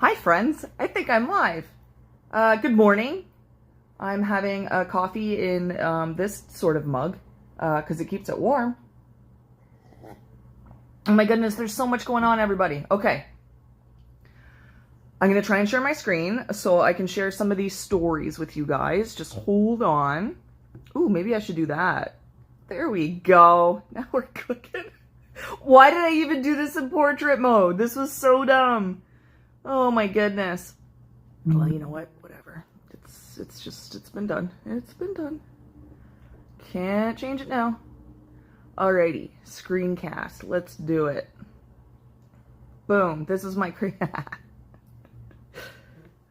Hi friends, I think I'm live. Good morning. I'm having a coffee in this sort of mug because it keeps it warm. Oh my goodness, there's so much going on, everybody. Okay. I'm going to try and share my screen so I can share some of these stories with you guys. Just hold on. Ooh, maybe I should do that. There we go. Now we're cooking. Why did I even do this in portrait mode? This was so dumb. Oh my goodness. Well, you know what? Whatever. It's been done. It's been done. Can't change it now. Alrighty. Screencast. Let's do it. Boom. This is my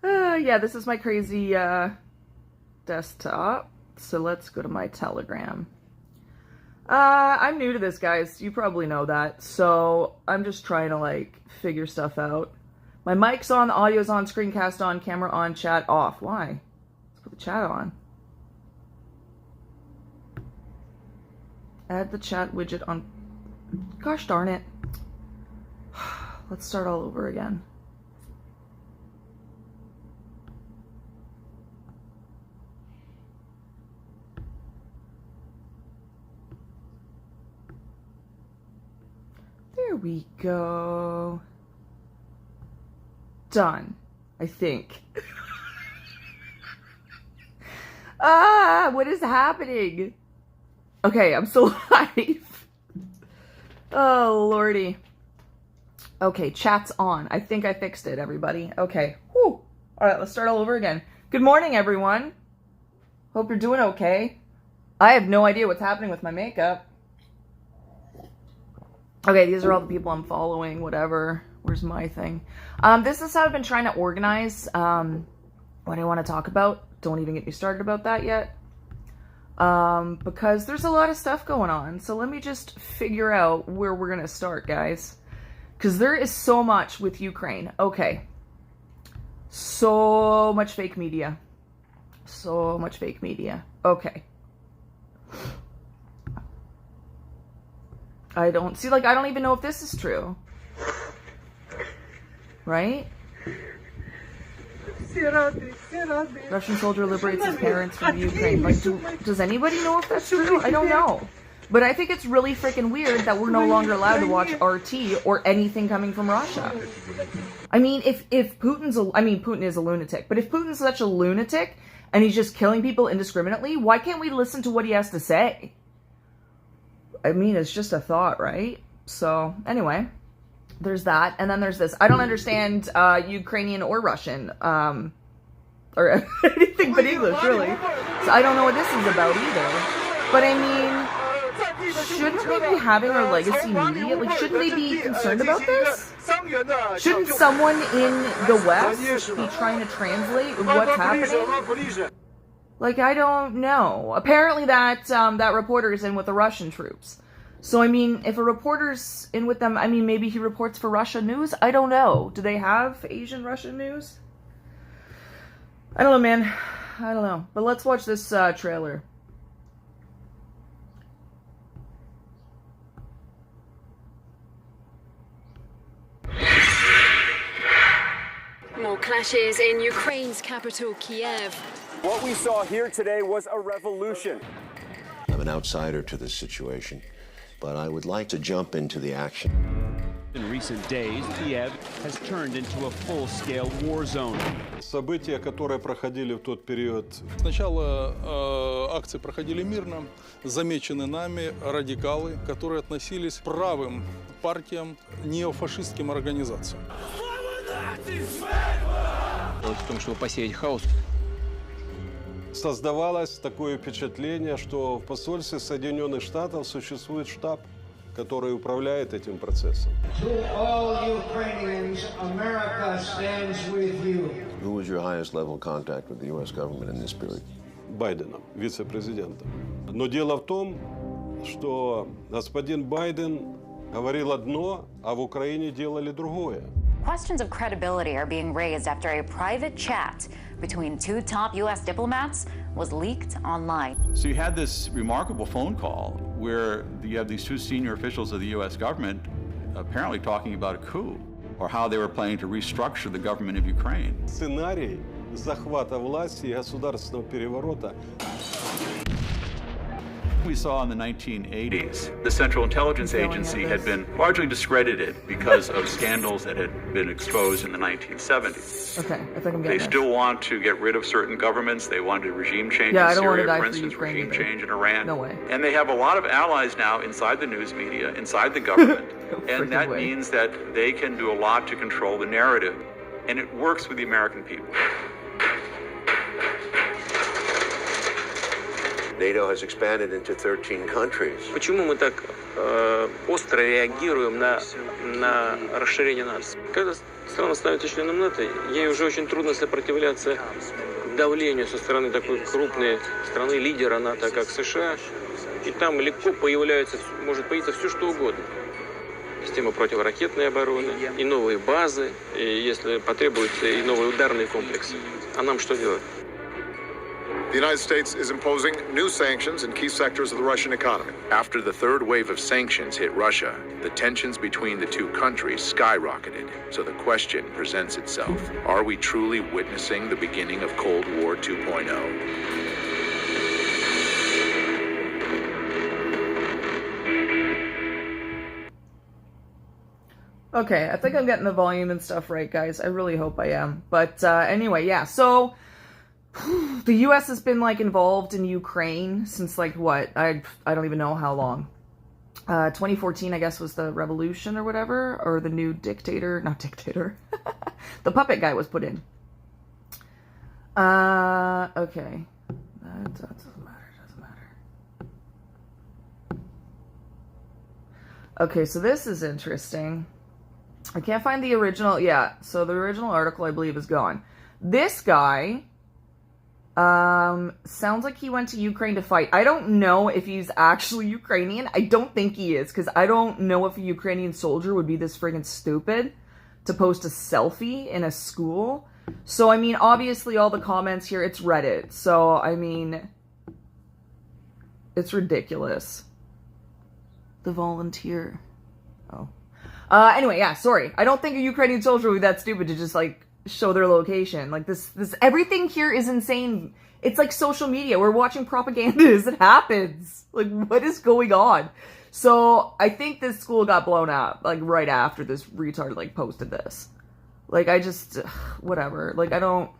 yeah, this is my crazy desktop. So let's go to my Telegram. I'm new to this, guys. You probably know that. So I'm just trying to like figure stuff out. My mic's on, the audio's on, screencast on, camera on, chat off. Why? Let's put the chat on. Add the chat widget on. Gosh darn it. Let's start all over again. There we go. Done, I think. What is happening? Okay, I'm still live. Oh, lordy. Okay, chat's on. I think I fixed it, everybody. Okay. Whew. All right, let's start all over again. Good morning, everyone. Hope you're doing okay. I have no idea what's happening with my makeup. Okay, these are all the people I'm following, whatever. Where's my thing? This is how I've been trying to organize what I want to talk about. Don't even get me started about that yet. Because there's a lot of stuff going on. So let me just figure out where we're going to start, guys. Because there is so much with Ukraine. Okay. So much fake media. So much fake media. Okay. I don't even know if this is true. Right? Russian soldier liberates his parents from Ukraine. Like, does anybody know if that's true? I don't know. But I think it's really freaking weird that we're no longer allowed to watch RT or anything coming from Russia. I mean, if Putin's Putin is a lunatic, but if Putin's such a lunatic and he's just killing people indiscriminately, why can't we listen to what he has to say? I mean, it's just a thought, right? So, anyway, there's that. And then there's this. I don't understand Ukrainian or Russian, or anything but English, really. So I don't know what this is about either. But I mean, shouldn't we be having our legacy media? Like, shouldn't they be concerned about this? Shouldn't someone in the West be trying to translate what's happening? Like, I don't know. Apparently that reporter is in with the Russian troops. So, I mean, if a reporter's in with them, I mean, maybe he reports for Russia News? I don't know. Do they have Asian Russian news? I don't know, man. I don't know. But let's watch this trailer. More clashes in Ukraine's capital, Kiev. What we saw here today was a revolution. I'm an outsider to this situation, but I would like to jump into the action. In recent days, Kiev has turned into a full-scale war zone. События, которые проходили в тот период. Сначала акции проходили мирно. Замечены нами радикалы, которые относились к правым партиям, неофашистским организациям. В том, чтобы посеять хаос. Создавалось такое впечатление, что в посольстве Соединенных Штатов существует штаб, который управляет этим процессом. Who was your highest level contact with the U.S. government in this period? Байденом, вице-президентом. Но дело в том, что господин Байден говорил одно, а в Украине делали другое. Questions of credibility are being raised after a private chat between two top U.S. diplomats was leaked online. So you had this remarkable phone call where you have these two senior officials of the U.S. government apparently talking about a coup. or how they were planning to restructure the government of Ukraine. Сценарий захвата власти и государственного переворота. We saw in the 1980s, the Central Intelligence Agency had been largely discredited because of scandals that had been exposed in the 1970s. Okay, I think I'm They getting still want to get rid of certain governments. They wanted regime change Yeah, in I don't wanna Syria, die for for instance, Ukraine regime either. change in Iran. No way. And they have a lot of allies now inside the news media, inside the government. freaking And that way. means that they can do a lot to control the narrative. And it works with the American people. NATO has expanded into 13 countries. Почему мы так остро реагируем на расширение НАТО? Когда страна становится членом НАТО, ей уже очень трудно сопротивляться давлению со стороны такой крупной страны, лидера НАТО, как США. И там легко может появиться все, что угодно. Система противоракетной обороны, и новые базы, и, если потребуется, и новые ударные комплексы. А нам что делать? The United States is imposing new sanctions in key sectors of the Russian economy. After the third wave of sanctions hit Russia, the tensions between the two countries skyrocketed. So the question presents itself: are we truly witnessing the beginning of Cold War 2.0? Okay, I think I'm getting the volume and stuff right, guys. I really hope I am. But anyway, yeah, so the U.S. has been, like, involved in Ukraine since, like, what? I don't even know how long. 2014, I guess, was the revolution or whatever, or the new dictator, not dictator. The puppet guy was put in. Okay. That doesn't matter, Okay, so this is interesting. I can't find the original. Yeah, so the original article, I believe, is gone. This guy sounds like he went to Ukraine to fight. I don't know if he's actually Ukrainian. I don't think he is, because I don't know if a Ukrainian soldier would be this friggin' stupid to post a selfie in a school. So, I mean, obviously all the comments here, it's Reddit. So, I mean, it's ridiculous. The volunteer. Oh. Anyway, yeah, sorry. I don't think a Ukrainian soldier would be that stupid to just, like, show their location. Like, this, everything here is insane. It's like social media. We're watching propaganda as it happens. Like, what is going on? So, I think this school got blown up, like, right after this retard, like, posted this. Like, I just, whatever. Like, I don't...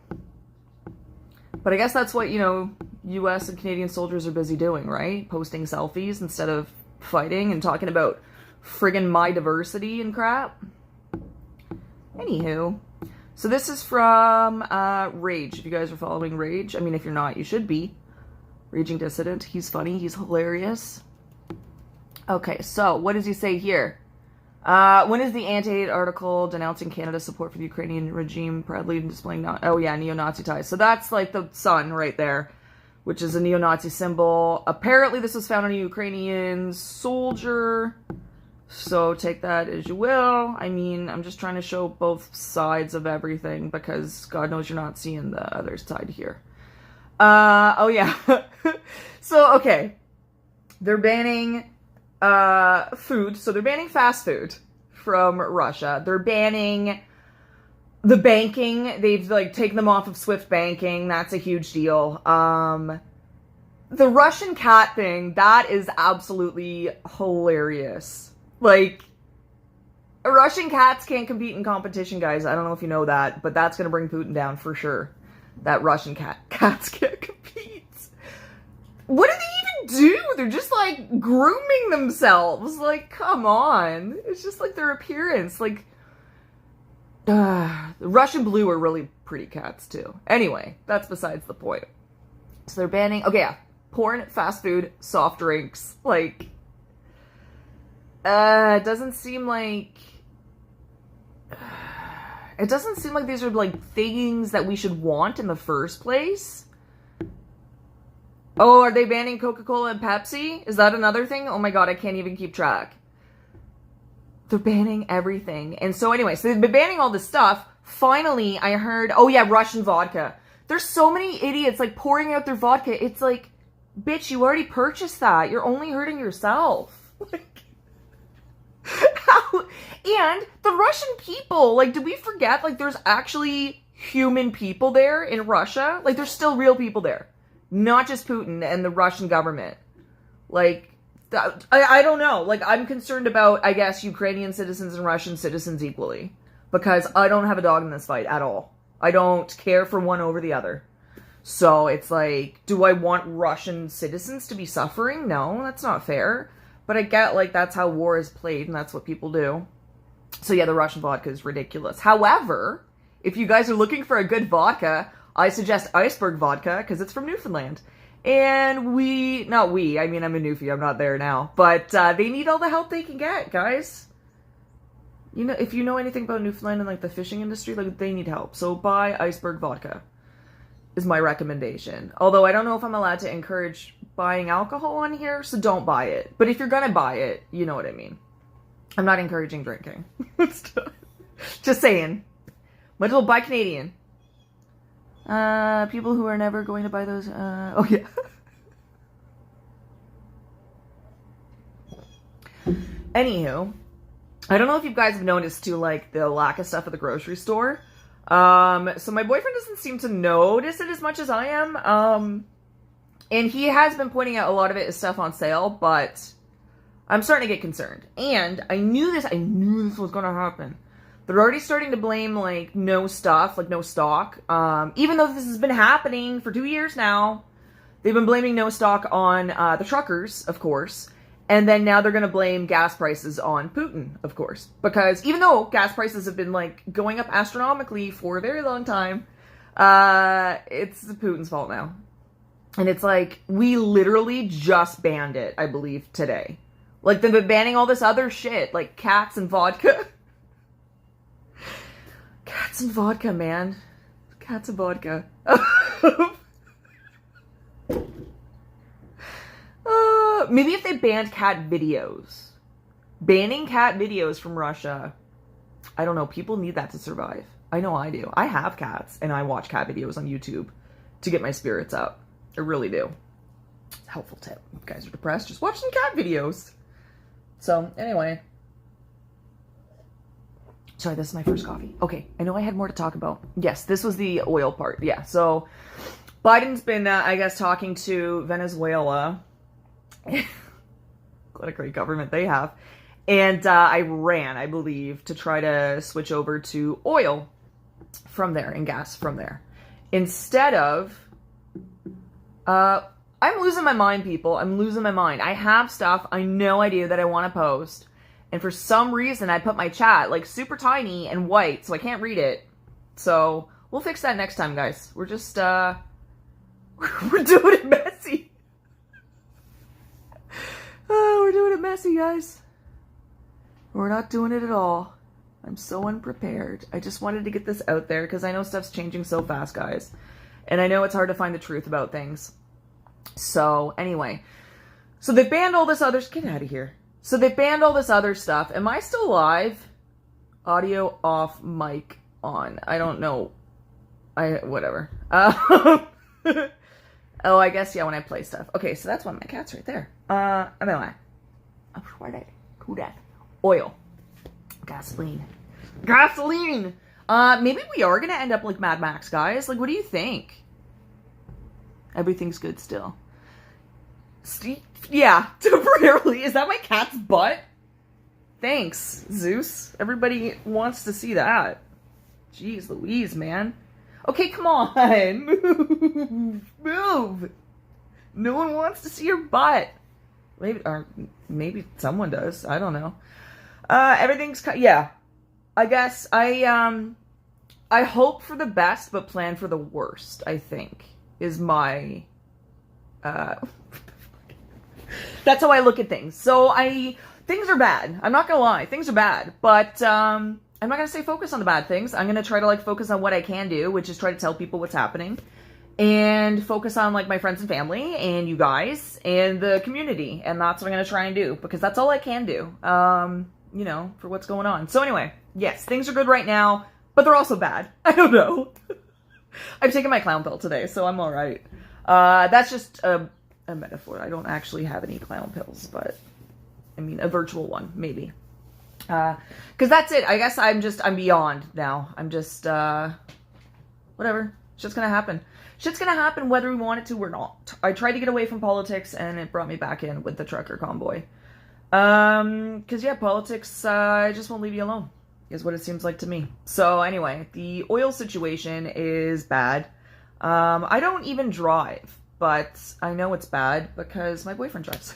But I guess that's what, you know, U.S. and Canadian soldiers are busy doing, right? Posting selfies instead of fighting and talking about friggin' my diversity and crap. Anywho. So this is from Rage. If you guys are following Rage. I mean, if you're not, you should be. Raging Dissident. He's funny. He's hilarious. Okay, so what does he say here? When is the anti-hate article denouncing Canada's support for the Ukrainian regime, proudly displaying neo-Nazi ties? So that's like the sun right there, which is a neo-Nazi symbol. Apparently this was found on a Ukrainian soldier. So take that as you will. I mean, I'm just trying to show both sides of everything because God knows you're not seeing the other side here. Oh yeah. So, okay. They're banning food. So they're banning fast food from Russia. They're banning the banking. They've, like, taken them off of SWIFT banking. That's a huge deal. The Russian cat thing, that is absolutely hilarious. Like, Russian cats can't compete in competition, guys. I don't know if you know that, but that's going to bring Putin down for sure. That Russian cats can't compete. What do they even do? They're just, like, grooming themselves. Like, come on. It's just, like, their appearance. Like, the Russian blue are really pretty cats, too. Anyway, that's besides the point. So they're banning, okay, yeah, porn, fast food, soft drinks, like... It doesn't seem like these are, like, things that we should want in the first place. Oh, are they banning Coca-Cola and Pepsi? Is that another thing? Oh my god, I can't even keep track. They're banning everything. And so anyway, so they've been banning all this stuff. Finally, I heard, oh yeah, Russian vodka. There's so many idiots, like, pouring out their vodka. It's like, bitch, you already purchased that. You're only hurting yourself. Like... And the Russian people, like, did we forget, like, there's actually human people there in Russia? Like, there's still real people there. Not just Putin and the Russian government. Like, I don't know. Like, I'm concerned about, I guess, Ukrainian citizens and Russian citizens equally. Because I don't have a dog in this fight at all. I don't care for one over the other. So it's like, do I want Russian citizens to be suffering? No, that's not fair. But I get, like, that's how war is played, and that's what people do. So yeah, the Russian vodka is ridiculous. However, if you guys are looking for a good vodka, I suggest Iceberg vodka, because it's from Newfoundland. And I'm a Newfie, I'm not there now. But they need all the help they can get, guys. You know, if you know anything about Newfoundland and, like, the fishing industry, like, they need help. So buy Iceberg vodka is my recommendation. Although I don't know if I'm allowed to encourage buying alcohol on here, so don't buy it. But if you're gonna buy it, you know what I mean. I'm not encouraging drinking. Just saying. Might as well buy Canadian. People who are never going to buy those, oh yeah. Anywho, I don't know if you guys have noticed too, like, the lack of stuff at the grocery store. So my boyfriend doesn't seem to notice it as much as I am. And he has been pointing out a lot of it is stuff on sale, but I'm starting to get concerned. And I knew this was going to happen. They're already starting to blame, like, no stuff, like, no stock. Even though this has been happening for 2 years now, they've been blaming no stock on the truckers, of course. And then now they're going to blame gas prices on Putin, of course. Because even though gas prices have been, like, going up astronomically for a very long time, it's Putin's fault now. And it's like, we literally just banned it, I believe, today. Like, they've been banning all this other shit, like cats and vodka. Cats and vodka, man. Cats and vodka. Maybe if they banned cat videos. Banning cat videos from Russia. I don't know. People need that to survive. I know I do. I have cats, and I watch cat videos on YouTube to get my spirits up. I really do. It's a helpful tip. If you guys are depressed, just watch some cat videos. So, anyway. Sorry, this is my first coffee. Okay, I know I had more to talk about. Yes, this was the oil part. Yeah, so Biden's been, I guess, talking to Venezuela. What a great government they have. And Iran, I believe, to try to switch over to oil from there and gas from there. Instead of... I'm losing my mind, people. I'm losing my mind. I have stuff I know I do that I want to post. And for some reason, I put my chat, like, super tiny and white, so I can't read it. So, we'll fix that next time, guys. We're just, we're doing it messy. Oh, we're doing it messy, guys. We're not doing it at all. I'm so unprepared. I just wanted to get this out there, because I know stuff's changing so fast, guys. And I know it's hard to find the truth about things. So, anyway. So they've banned all this other... Get out of here. So they've banned all this other stuff. Am I still live? Audio off, mic on. I don't know. Whatever. Oh, I guess, yeah, when I play stuff. Okay, so that's one of my cats right there. Anyway. Oil. Gasoline. Gasoline! Maybe we are gonna end up like Mad Max, guys. Like, what do you think? Everything's good still. Yeah, temporarily. Is that my cat's butt? Thanks, Zeus. Everybody wants to see that. Jeez Louise, man. Okay, come on. Move. No one wants to see your butt. Maybe someone does. I don't know. Everything's... Yeah. I guess I hope for the best, but plan for the worst, I think, is my... That's how I look at things. So things are bad. I'm not gonna lie. Things are bad. But, I'm not gonna say focus on the bad things. I'm gonna try to, like, focus on what I can do, which is try to tell people what's happening. And focus on, like, my friends and family, and you guys, and the community. And that's what I'm gonna try and do, because that's all I can do, you know, for what's going on. So anyway, yes, things are good right now, but they're also bad. I don't know. I've taken my clown pill today, so I'm alright. That's just a metaphor. I don't actually have any clown pills, but, I mean, a virtual one, maybe. Because that's it. I guess I'm beyond now. I'm just, whatever. Shit's gonna happen. Shit's gonna happen whether we want it to or not. I tried to get away from politics and it brought me back in with the trucker convoy. Because yeah, politics, just won't leave you alone, is what it seems like to me. So anyway, the oil situation is bad. I don't even drive, but I know it's bad because my boyfriend drives.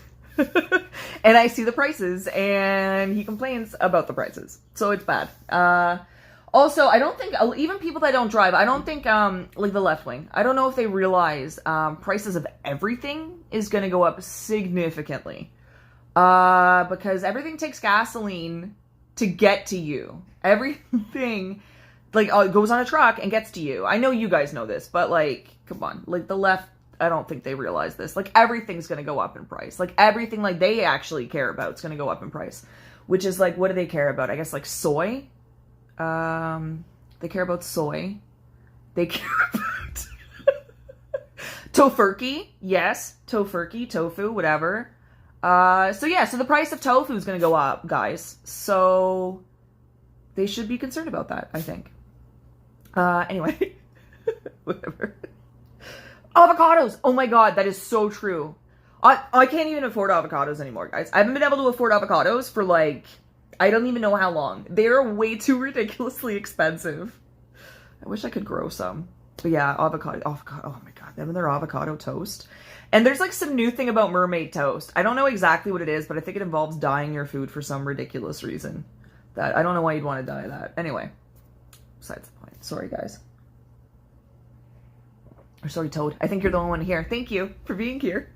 And I see the prices and he complains about the prices. So it's bad. Also, I don't think, even people that don't drive, I don't think, like the left wing, I don't know if they realize prices of everything is going to go up significantly. Because everything takes gasoline to get to you. Everything, like, goes on a truck and gets to you. I know you guys know this, but, like, come on. Like, the left, I don't think they realize this. Like, everything's going to go up in price. Like, everything, like, they actually care about is going to go up in price. Which is, like, what do they care about? I guess, like, soy? They care about soy. They care about tofurkey. Yes, tofurkey, tofu, whatever. So yeah, so the price of tofu is going to go up, guys. So they should be concerned about that, I think. Anyway, whatever. Avocados. Oh my God, that is so true. I can't even afford avocados anymore, guys. I haven't been able to afford avocados for like, I don't even know how long. They're way too ridiculously expensive. I wish I could grow some. But yeah, avocado. Oh my God, them and their avocado toast. And there's like some new thing about mermaid toast. I don't know exactly what it is, but I think it involves dyeing your food for some ridiculous reason. That I don't know why you'd want to dye that. Anyway, besides the point. Sorry, guys. Or sorry, Toad. I think you're the only one here. Thank you for being here.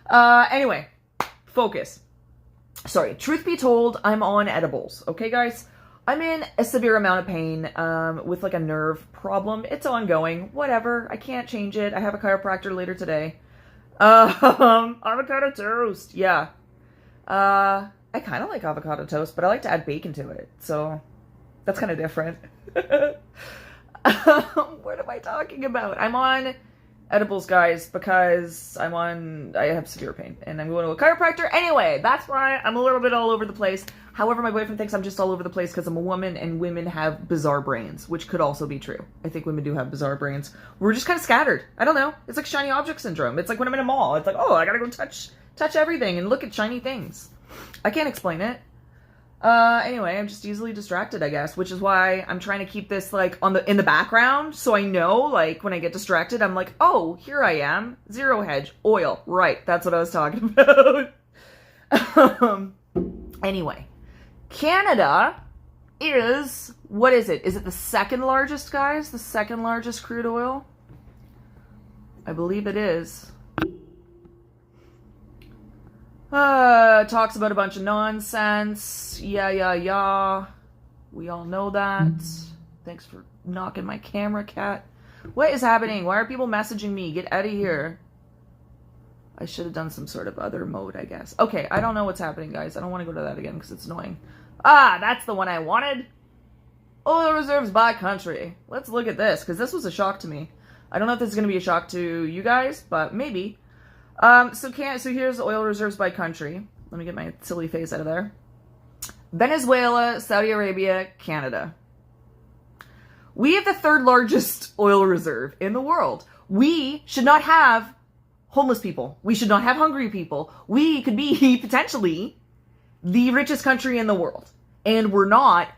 Anyway, focus. Sorry, truth be told, I'm on edibles. Okay, guys? I'm in a severe amount of pain with like a nerve problem. It's ongoing. Whatever. I can't change it. I have a chiropractor later today. Avocado toast. Yeah. I kind of like avocado toast, but I like to add bacon to it. So that's kind of different. What am I talking about? I'm on edibles, guys, because I have severe pain and I'm going to a chiropractor. Anyway, that's why I'm a little bit all over the place. However, my boyfriend thinks I'm just all over the place because I'm a woman and women have bizarre brains, which could also be true. I think women do have bizarre brains. We're just kind of scattered. I don't know. It's like shiny object syndrome. It's like when I'm in a mall. It's like, oh, I gotta go touch everything and look at shiny things. I can't explain it. Anyway, I'm just easily distracted, I guess, which is why I'm trying to keep this, like, in the background, so I know, like, when I get distracted, I'm like, oh, here I am, zero hedge, oil, right, that's what I was talking about. Anyway, Canada is, what is it? Is it the second largest, guys? The second largest crude oil? I believe it is. Talks about a bunch of nonsense. Yeah. We all know that. Thanks for knocking my camera, cat. What is happening? Why are people messaging me? Get out of here. I should have done some sort of other mode, I guess. Okay, I don't know what's happening, guys. I don't want to go to that again because it's annoying. Ah, that's the one I wanted. Oil reserves by country. Let's look at this because this was a shock to me. I don't know if this is going to be a shock to you guys, but maybe. So here's oil reserves by country. Let me get my silly face out of there. Venezuela, Saudi Arabia, Canada. We have the third largest oil reserve in the world. We should not have homeless people. We should not have hungry people. We could be potentially the richest country in the world. And we're not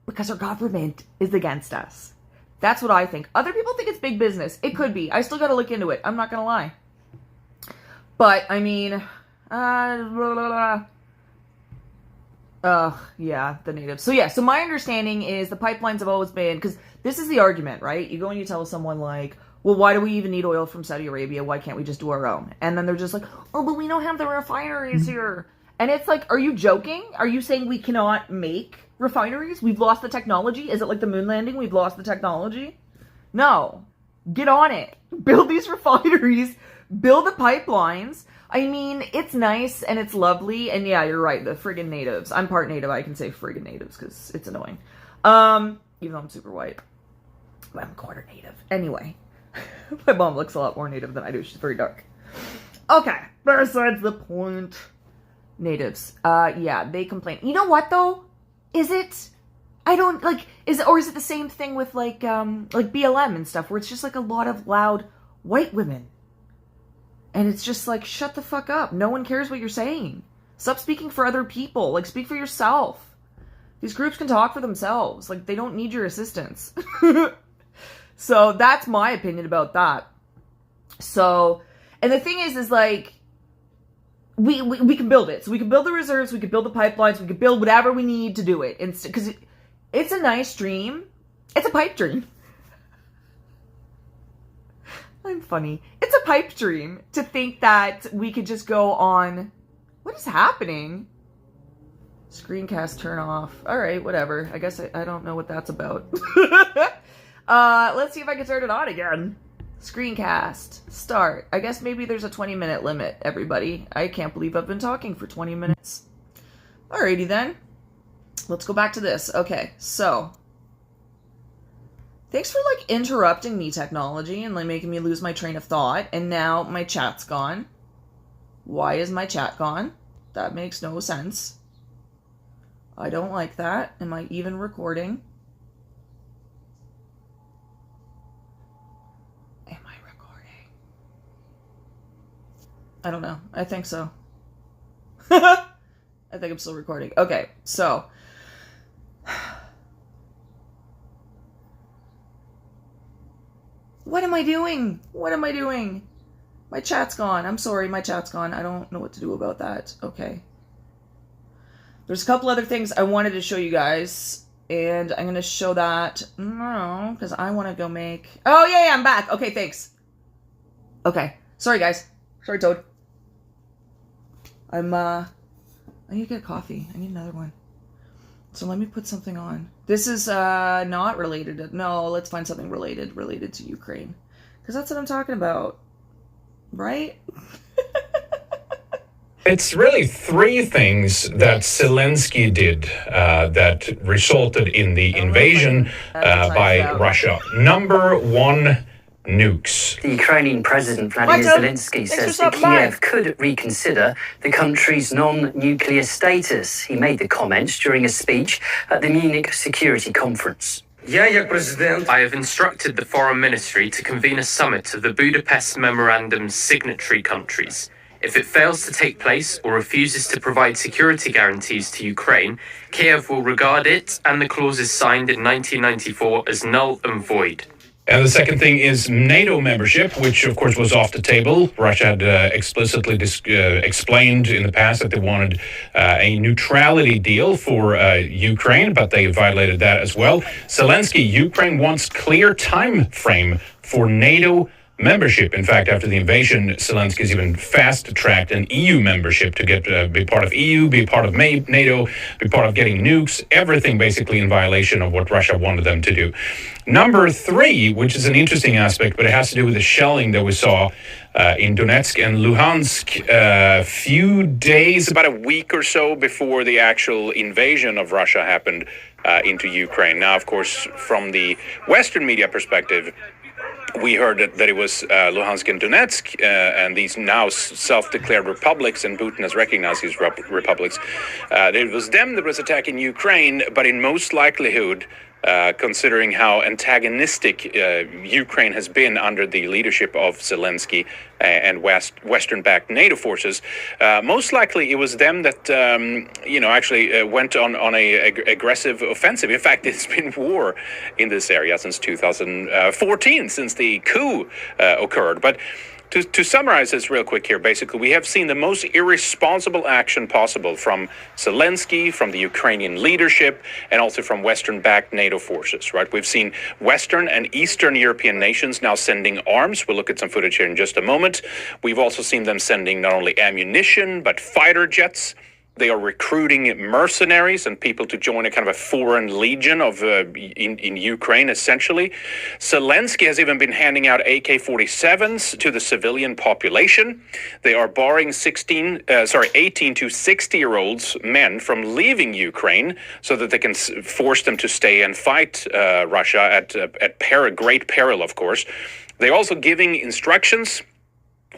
because our government is against us. That's what I think. Other people think it's big business. It could be. I still got to look into it. I'm not going to lie. But, I mean, yeah, the natives. So, yeah, so my understanding is the pipelines have always been, because this is the argument, right? You go and you tell someone, like, well, why do we even need oil from Saudi Arabia? Why can't we just do our own? And then they're just like, oh, but we don't have the refineries here. And it's like, are you joking? Are you saying we cannot make refineries? We've lost the technology? Is it like the moon landing? We've lost the technology? No. Get on it. Build these refineries. Build the pipelines. I mean, it's nice and it's lovely. And yeah, you're right. The friggin' natives. I'm part native. I can say friggin' natives because it's annoying. Even though I'm super white. But I'm quarter native. Anyway. My mom looks a lot more native than I do. She's very dark. Okay. Besides the point. Natives. Yeah, they complain. You know what though? Is it? I don't like. Is it the same thing with like BLM and stuff, where it's just like a lot of loud white women, and it's just like, shut the fuck up. No one cares what you're saying. Stop speaking for other people. Like, speak for yourself. These groups can talk for themselves. Like, they don't need your assistance. So that's my opinion about that. So, and the thing is like, we can build it. So we can build the reserves, we can build the pipelines, we can build whatever we need to do it. Because it's a nice dream. It's a pipe dream. I'm funny. It's a pipe dream to think that we could just go on. What is happening? Screencast turn off. All right, whatever. I guess I don't know what that's about. Let's see if I can turn it on again. Screencast. Start. I guess maybe there's a 20-minute limit, everybody. I can't believe I've been talking for 20 minutes. Alrighty then. Let's go back to this. Okay, so. Thanks for, like, interrupting me, technology, and, like, making me lose my train of thought. And now my chat's gone. Why is my chat gone? That makes no sense. I don't like that. Am I even recording? I don't know. I think so. I think I'm still recording. Okay, so. What am I doing? What am I doing? My chat's gone. I'm sorry, my chat's gone. I don't know what to do about that. Okay. There's a couple other things I wanted to show you guys. And I'm going to show that. No, because I want to go make. Oh, yeah, I'm back. Okay, thanks. Okay. Sorry, guys. Sorry, Toad. I need to get a coffee. I need another one. So let me put something on. This is not related to, no, let's find something related to Ukraine. Because that's what I'm talking about. Right? It's really three things that Zelensky did that resulted in the invasion by Russia. Number one, nukes. The Ukrainian President Vladimir Zelensky says that Kiev could reconsider the country's non-nuclear status. He made the comments during a speech at the Munich Security Conference. I have instructed the Foreign Ministry to convene a summit of the Budapest Memorandum's signatory countries. If it fails to take place or refuses to provide security guarantees to Ukraine, Kiev will regard it and the clauses signed in 1994 as null and void. And the second thing is NATO membership, which of course was off the table. Russia had explicitly explained in the past that they wanted a neutrality deal for Ukraine, but they violated that as well. Zelensky, Ukraine wants clear time frame for NATO membership. In fact, after the invasion, Zelensky's even fast-tracked an EU membership to get be part of EU, be part of NATO, be part of getting nukes, everything basically in violation of what Russia wanted them to do. Number three, which is an interesting aspect, but it has to do with the shelling that we saw in Donetsk and Luhansk a few days, about a week or so before the actual invasion of Russia happened into Ukraine. Now, of course, from the Western media perspective, we heard that it was Luhansk and Donetsk and these now self-declared republics, and Putin has recognized these republics. It was them that was attacking Ukraine, but in most likelihood, considering how antagonistic Ukraine has been under the leadership of Zelensky and Western-backed NATO forces, most likely it was them that actually went on a aggressive offensive. In fact, it's been war in this area since 2014, since the coup occurred. But to summarize this real quick here, basically, we have seen the most irresponsible action possible from Zelensky, from the Ukrainian leadership, and also from Western-backed NATO forces, right? We've seen Western and Eastern European nations now sending arms. We'll look at some footage here in just a moment. We've also seen them sending not only ammunition, but fighter jets. They are recruiting mercenaries and people to join a kind of a foreign legion of in Ukraine, essentially. Zelensky has even been handing out AK-47s to the civilian population. They are barring 18 to 60-year-olds men from leaving Ukraine so that they can force them to stay and fight Russia at great peril, of course. They're also giving instructions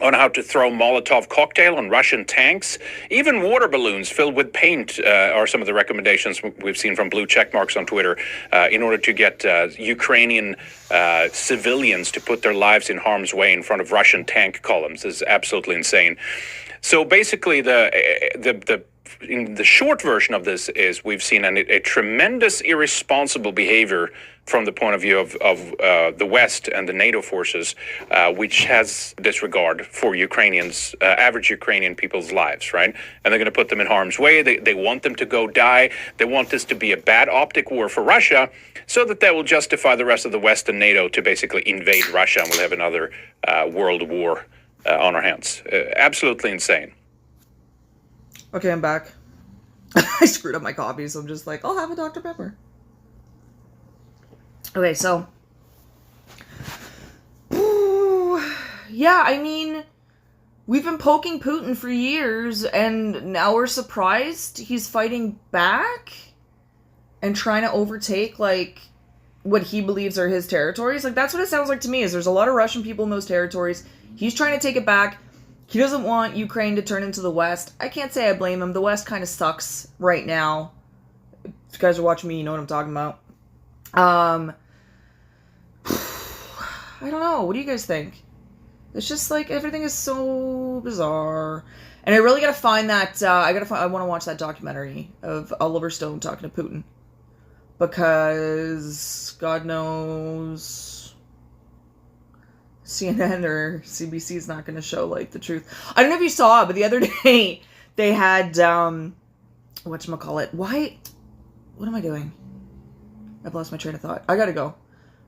on how to throw Molotov cocktail on Russian tanks. Even water balloons filled with paint are some of the recommendations we've seen from blue check marks on Twitter in order to get Ukrainian civilians to put their lives in harm's way in front of Russian tank columns. This is absolutely insane. So basically, in the short version of this is we've seen a tremendous irresponsible behavior from the point of view of the West and the NATO forces, which has disregard for Ukrainians, average Ukrainian people's lives, right? And they're going to put them in harm's way. They want them to go die. They want this to be a bad optic war for Russia so that will justify the rest of the West and NATO to basically invade Russia, and we'll have another world war on our hands. Absolutely insane. Okay, I'm back. I screwed up my coffee, so I'm just like, I'll have a Dr. Pepper. Okay, so. Ooh, yeah, I mean, we've been poking Putin for years, and now we're surprised he's fighting back and trying to overtake, like, what he believes are his territories. Like, that's what it sounds like to me, is there's a lot of Russian people in those territories. He's trying to take it back. He doesn't want Ukraine to turn into the West. I can't say I blame him. The West kind of sucks right now. If you guys are watching me, you know what I'm talking about. I don't know. What do you guys think? It's just like everything is so bizarre. And I really gotta find that, I want to watch that documentary of Oliver Stone talking to Putin. Because, God knows, CNN or CBC is not going to show, like, the truth. I don't know if you saw it, but the other day, they had, whatchamacallit, what am I doing? I've lost my train of thought. I gotta go.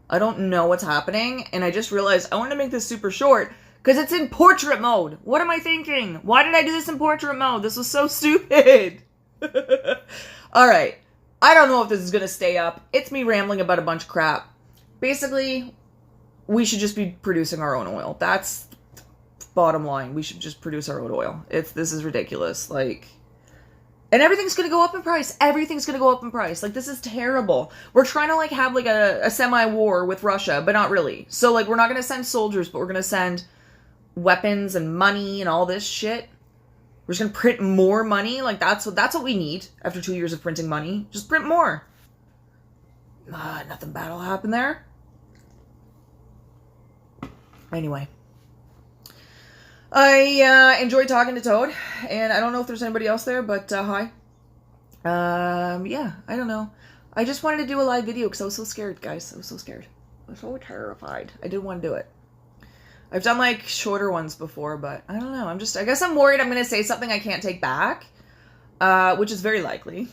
I don't know what's happening, and I just realized I want to make this super short, because it's in portrait mode. What am I thinking? Why did I do this in portrait mode? This was so stupid. Alright. I don't know if this is going to stay up. It's me rambling about a bunch of crap. Basically, we should just be producing our own oil. That's bottom line. We should just produce our own oil. This is ridiculous. Like, and everything's going to go up in price. Everything's going to go up in price. Like, this is terrible. We're trying to, like, have, like, a semi-war with Russia, but not really. So, like, we're not going to send soldiers, but we're going to send weapons and money and all this shit. We're just going to print more money. Like, that's what we need after 2 years of printing money. Just print more. Nothing bad will happen there. Anyway. I enjoyed talking to Toad. And I don't know if there's anybody else there, but hi. Yeah, I don't know. I just wanted to do a live video because I was so scared, guys. I was so scared. I was so terrified. I didn't want to do it. I've done, like, shorter ones before, but I don't know. I guess I'm worried I'm going to say something I can't take back, which is very likely.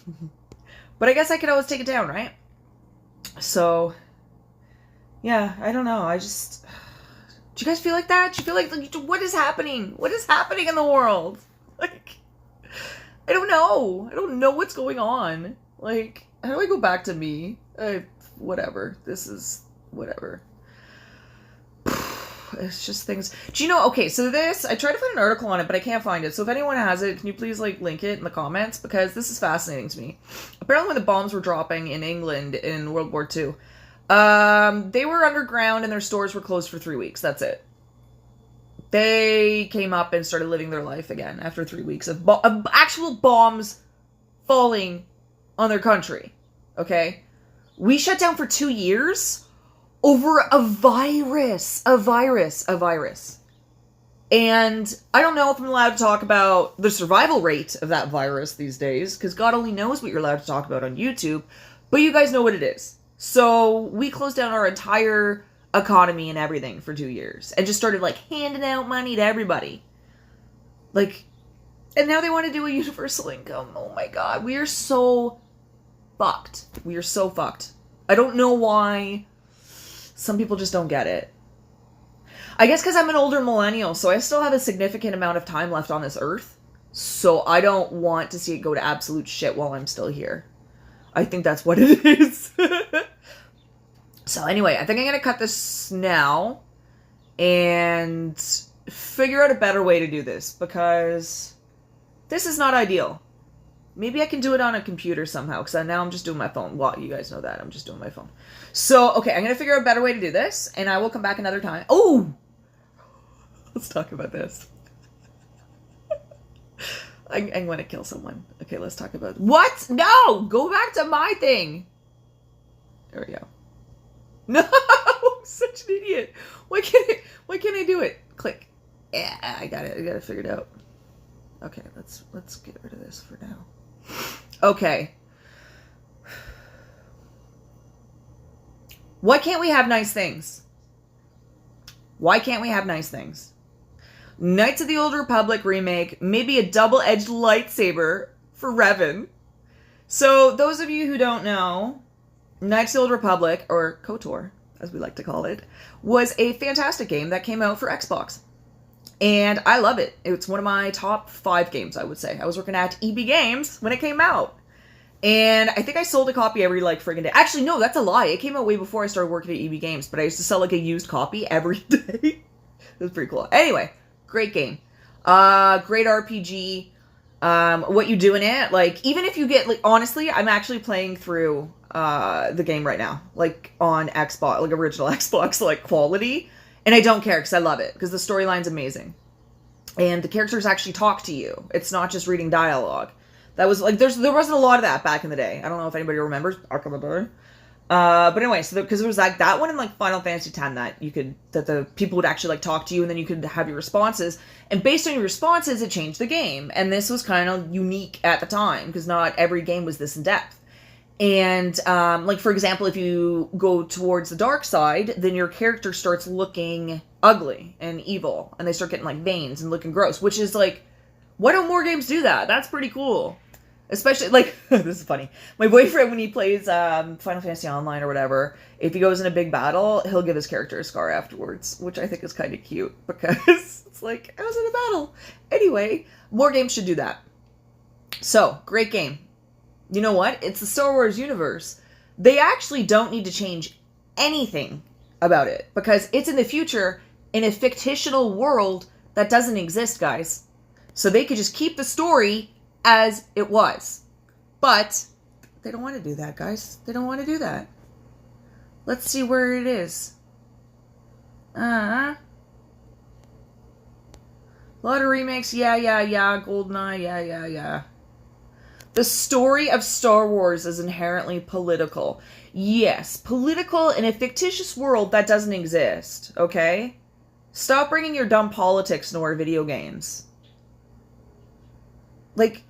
But I guess I could always take it down, right? So, yeah, I don't know. Do you guys feel like that? Do you feel like, what is happening? What is happening in the world? Like, I don't know. I don't know what's going on. Like, how do I go back to me? Whatever. This is whatever. It's just things. Do you know, okay, so this, I tried to find an article on it, but I can't find it. So if anyone has it, can you please, like, link it in the comments? Because this is fascinating to me. Apparently when the bombs were dropping in England in World War II, they were underground and their stores were closed for 3 weeks. That's it. They came up and started living their life again after 3 weeks of actual bombs falling on their country. Okay? We shut down for 2 years over a virus. And I don't know if I'm allowed to talk about the survival rate of that virus these days, because God only knows what you're allowed to talk about on YouTube, but you guys know what it is. So we closed down our entire economy and everything for 2 years, and just started, like, handing out money to everybody. Like, and now they want to do a universal income. Oh my God, we are so fucked. We are so fucked. I don't know why some people just don't get it. I guess because I'm an older millennial, so I still have a significant amount of time left on this earth. So I don't want to see it go to absolute shit while I'm still here. I think that's what it is. So anyway, I think I'm going to cut this now and figure out a better way to do this, because this is not ideal. Maybe I can do it on a computer somehow, because now I'm just doing my phone. Well, you guys know that. I'm just doing my phone. So, okay, I'm going to figure out a better way to do this, and I will come back another time. Oh! Let's talk about this. I'm going to kill someone. Okay, let's talk about... What? No! Go back to my thing. There we go. No! I'm such an idiot. Why can't I do it? Click. Yeah, I got it. I got it figured out. Okay, let's get rid of this for now. Okay. Why can't we have nice things? Why can't we have nice things? Knights of the Old Republic remake, maybe a double-edged lightsaber for Revan. So, those of you who don't know, Knights of the Old Republic, or KOTOR, as we like to call it, was a fantastic game that came out for Xbox. And I love it. It's one of my top 5 games, I would say. I was working at EB Games when it came out. And I think I sold a copy every, like, friggin' day. Actually, no, that's a lie. It came out way before I started working at EB Games, but I used to sell, like, a used copy every day. It was pretty cool. Anyway, great game. Great RPG. What you do in it, like, even if you get, like, honestly, I'm actually playing through the game right now, like, on Xbox, like, original Xbox, like, quality. And I don't care, because I love it, because the storyline's amazing. And the characters actually talk to you. It's not just reading dialogue. That was, like, there wasn't a lot of that back in the day. I don't know if anybody remembers. But anyway, so because it was like that one in, like, Final Fantasy X that the people would actually, like, talk to you, and then you could have your responses. And based on your responses, it changed the game. And this was kind of unique at the time, because not every game was this in depth. And, like, for example, if you go towards the dark side, then your character starts looking ugly and evil. And they start getting, like, veins and looking gross. Which is, like, why don't more games do that? That's pretty cool. Especially, like, this is funny. My boyfriend, when he plays Final Fantasy Online or whatever, if he goes in a big battle, he'll give his character a scar afterwards. Which I think is kind of cute. Because it's like, I was in a battle. Anyway, more games should do that. So, great game. You know what? It's the Star Wars universe. They actually don't need to change anything about it. Because it's in the future in a fictional world that doesn't exist, guys. So they could just keep the story as it was. But they don't want to do that, guys. They don't want to do that. Let's see where it is. A lot of remakes. Yeah. GoldenEye. Yeah. The story of Star Wars is inherently political. Yes, political in a fictitious world that doesn't exist, okay? Stop bringing your dumb politics into our video games. Like,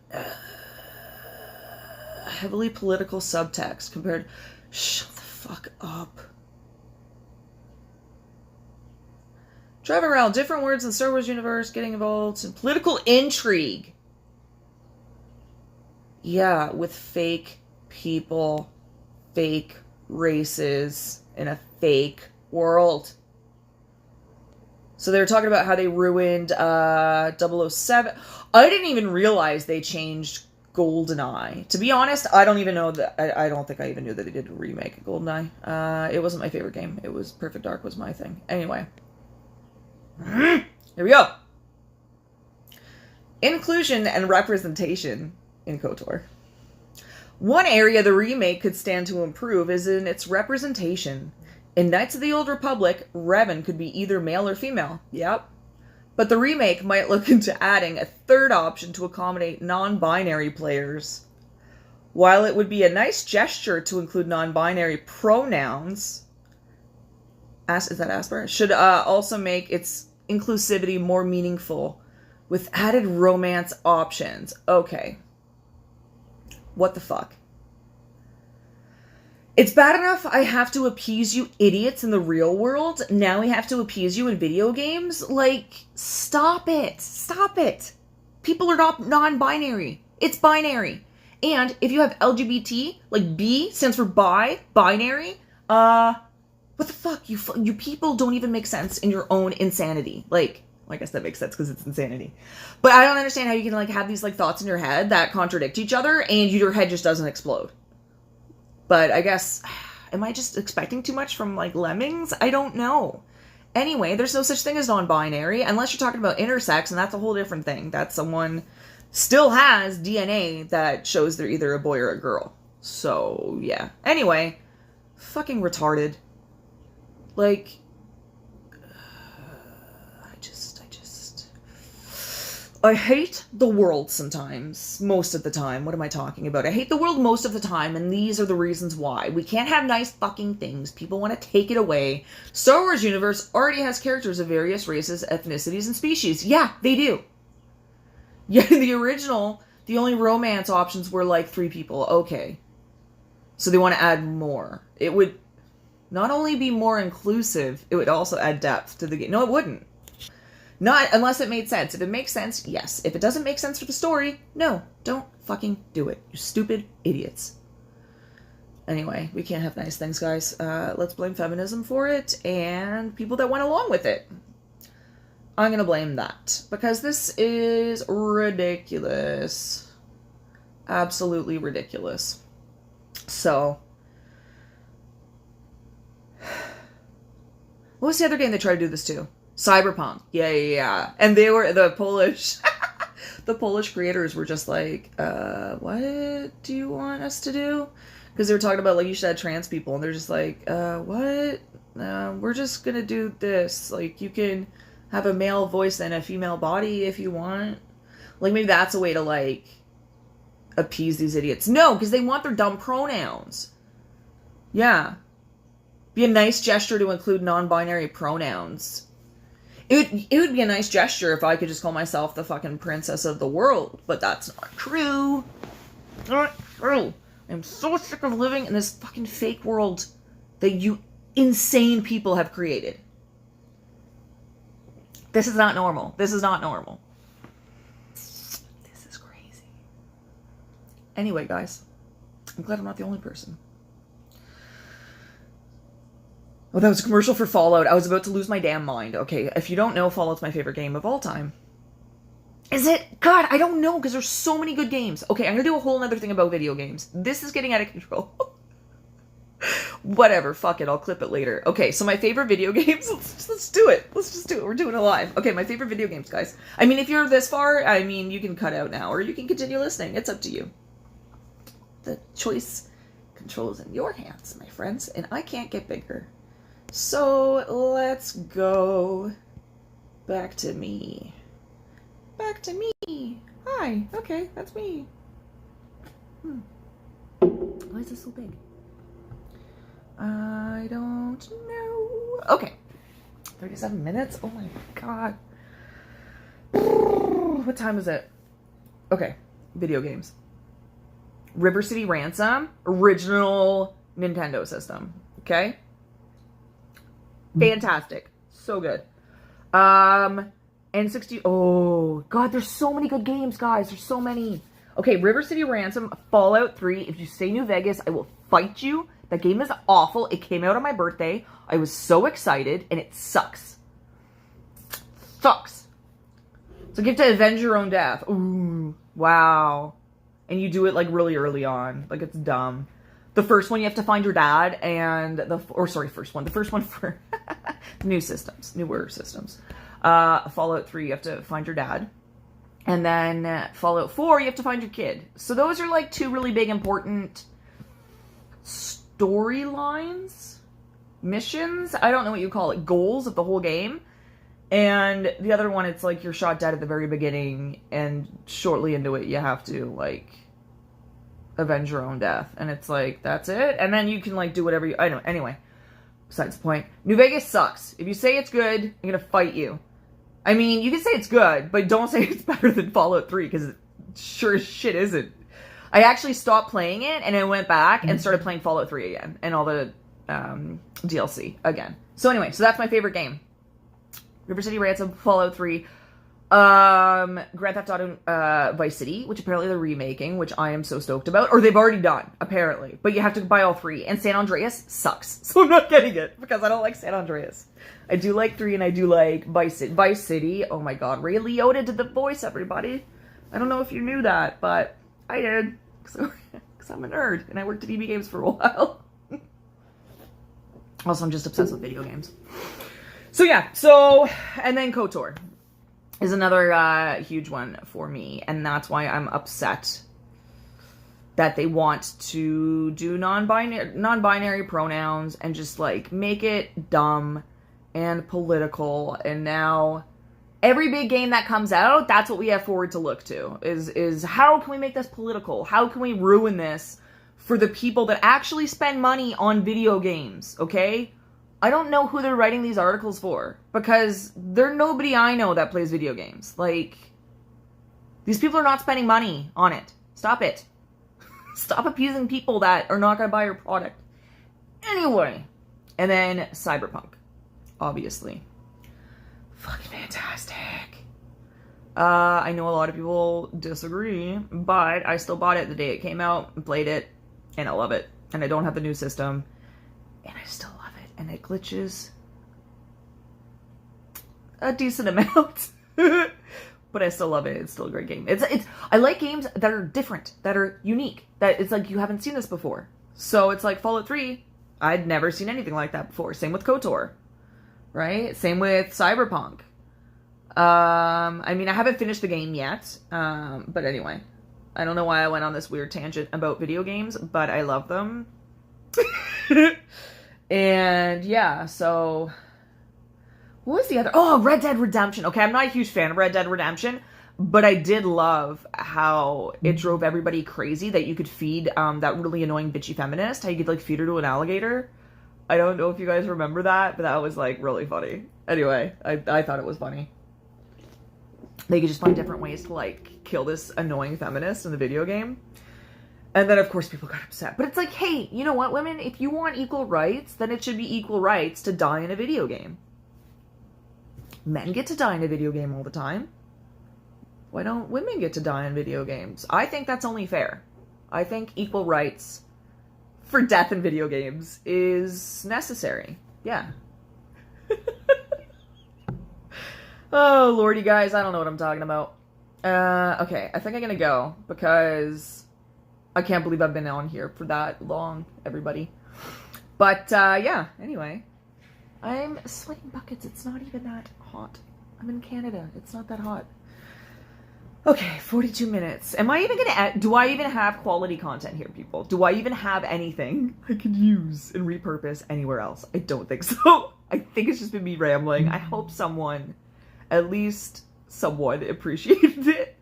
heavily political subtext compared... Shut the fuck up. Driving around different words in the Star Wars universe, getting involved in political intrigue. Yeah, with fake people, fake races, in a fake world. So they were talking about how they ruined 007. I didn't even realize they changed GoldenEye. To be honest, I don't even know that. I don't think I even knew that they did a remake of GoldenEye. It wasn't my favorite game. It was Perfect Dark was my thing. Anyway. Here we go. Inclusion and representation in KOTOR. One area the remake could stand to improve is in its representation. In Knights of the Old Republic, Revan could be either male or female. Yep. But the remake might look into adding a third option to accommodate non-binary players. While it would be a nice gesture to include non-binary pronouns, is that Asper? Should also make its inclusivity more meaningful with added romance options. Okay. What the fuck? It's bad enough I have to appease you idiots in the real world. Now we have to appease you in video games? Like, stop it. Stop it. People are not non-binary. It's binary. And if you have LGBT, like B stands for bi, binary, what the fuck? You people don't even make sense in your own insanity. Like, well, I guess that makes sense because it's insanity. But I don't understand how you can, like, have these, like, thoughts in your head that contradict each other and your head just doesn't explode. But I guess, am I just expecting too much from, like, lemmings? I don't know. Anyway, there's no such thing as non-binary unless you're talking about intersex, and that's a whole different thing. That someone still has DNA that shows they're either a boy or a girl. So, yeah. Anyway, fucking retarded. Like, I just I hate the world sometimes. Most of the time. What am I talking about? I hate the world most of the time, and these are the reasons why. We can't have nice fucking things. People want to take it away. Star Wars universe already has characters of various races, ethnicities, and species. Yeah, they do. Yeah, in the original, the only romance options were like 3 people. Okay. So they want to add more. It would not only be more inclusive, it would also add depth to the game. No, it wouldn't. Not unless it made sense. If it makes sense, yes. If it doesn't make sense for the story, no. Don't fucking do it. You stupid idiots. Anyway, we can't have nice things, guys. Let's blame feminism for it and people that went along with it. I'm gonna blame that. Because this is ridiculous. Absolutely ridiculous. So... what was the other game they tried to do this to? Cyberpunk. Yeah. And they were, the Polish creators were just like, what do you want us to do? Because they were talking about, like, you should have trans people. And they're just like, what? We're just gonna do this. Like, you can have a male voice and a female body if you want. Like, maybe that's a way to, like, appease these idiots. No, because they want their dumb pronouns. Yeah. Be a nice gesture to include non-binary pronouns. It would be a nice gesture if I could just call myself the fucking princess of the world, but that's not true. Not true. I'm so sick of living in this fucking fake world that you insane people have created. This is not normal. This is not normal. This is crazy. Anyway, guys, I'm glad I'm not the only person. Oh, that was a commercial for Fallout. I was about to lose my damn mind. Okay, if you don't know, Fallout's my favorite game of all time. Is it? God, I don't know, because there's so many good games. Okay, I'm going to do a whole other thing about video games. This is getting out of control. Whatever, fuck it, I'll clip it later. Okay, so my favorite video games, let's do it. Let's just do it. We're doing it live. Okay, my favorite video games, guys. I mean, if you're this far, I mean, you can cut out now, or you can continue listening. It's up to you. The choice controls in your hands, my friends, and I can't get bigger. So, let's go back to me. Back to me. Hi. Okay, that's me. Why is this so big? I don't know. Okay. 37 minutes? Oh my god. What time is it? Okay. Video games. River City Ransom. Original Nintendo system. Okay? Fantastic. So good. N60. Oh, God, there's so many good games, guys. There's so many. Okay, River City Ransom, Fallout 3. If you say New Vegas, I will fight you. That game is awful. It came out on my birthday. I was so excited, and it sucks. Sucks. So get to avenge your own death. Ooh, wow. And you do it, like, really early on. Like, it's dumb. The first one, you have to find your dad, and the first one for newer systems. Fallout 3, you have to find your dad. And then Fallout 4, you have to find your kid. So those are like 2 really big important storylines? Missions? I don't know what you call it. Goals of the whole game. And the other one, it's like you're shot dead at the very beginning, and shortly into it, you have to, like, avenge your own death. And it's like, that's it? And then you can, like, do whatever you... I don't know. Anyway, besides the point. New Vegas sucks. If you say it's good, I'm gonna fight you. I mean, you can say it's good, but don't say it's better than Fallout 3, because it sure as shit isn't. I actually stopped playing it, and I went back and started playing Fallout 3 again, and all the DLC again. So anyway, so that's my favorite game. River City Ransom, Fallout 3, Grand Theft Auto Vice City, which apparently they're remaking, which I am so stoked about. Or they've already done, apparently. But you have to buy all 3. And San Andreas sucks, so I'm not getting it, because I don't like San Andreas. I do like 3, and I do like Vice City. Oh my god, Ray Liotta did the voice, everybody. I don't know if you knew that, but I did. Because I'm a nerd, and I worked at EB Games for a while. Also, I'm just obsessed with video games. So yeah, and then KOTOR is another huge one for me, and that's why I'm upset that they want to do non-binary pronouns and just, like, make it dumb and political, and now every big game that comes out, that's what we have forward to look to, is how can we make this political? How can we ruin this for the people that actually spend money on video games, okay? I don't know who they're writing these articles for, because they're nobody I know that plays video games. Like, these people are not spending money on it. Stop it. Stop appeasing people that are not going to buy your product. Anyway. And then Cyberpunk. Obviously. Fucking fantastic. I know a lot of people disagree, but I still bought it the day it came out and played it, and I love it. And I don't have the new system, and I still love it. And it glitches a decent amount. But I still love it. It's still a great game. I like games that are different, that are unique, that it's like you haven't seen this before. So it's like Fallout 3. I'd never seen anything like that before. Same with KOTOR, right? Same with Cyberpunk. I mean, I haven't finished the game yet. But anyway, I don't know why I went on this weird tangent about video games, but I love them. And yeah, so what was the other? Oh, Red Dead Redemption. Okay, I'm not a huge fan of Red Dead Redemption, but I did love how it drove everybody crazy that you could feed that really annoying bitchy feminist, how you could like feed her to an alligator. I don't know if you guys remember that, but that was like really funny. Anyway, I thought it was funny. They could just find different ways to like kill this annoying feminist in the video game. And then, of course, people got upset. But it's like, hey, you know what, women? If you want equal rights, then it should be equal rights to die in a video game. Men get to die in a video game all the time. Why don't women get to die in video games? I think that's only fair. I think equal rights for death in video games is necessary. Yeah. Oh, lordy, guys. I don't know what I'm talking about. Okay, I think I'm gonna go because I can't believe I've been on here for that long, everybody. But, yeah, anyway. I'm sweating buckets. It's not even that hot. I'm in Canada. It's not that hot. Okay, 42 minutes. Am I even gonna do I even have quality content here, people? Do I even have anything I could use and repurpose anywhere else? I don't think so. I think it's just been me rambling. I hope someone, at least someone, appreciated it.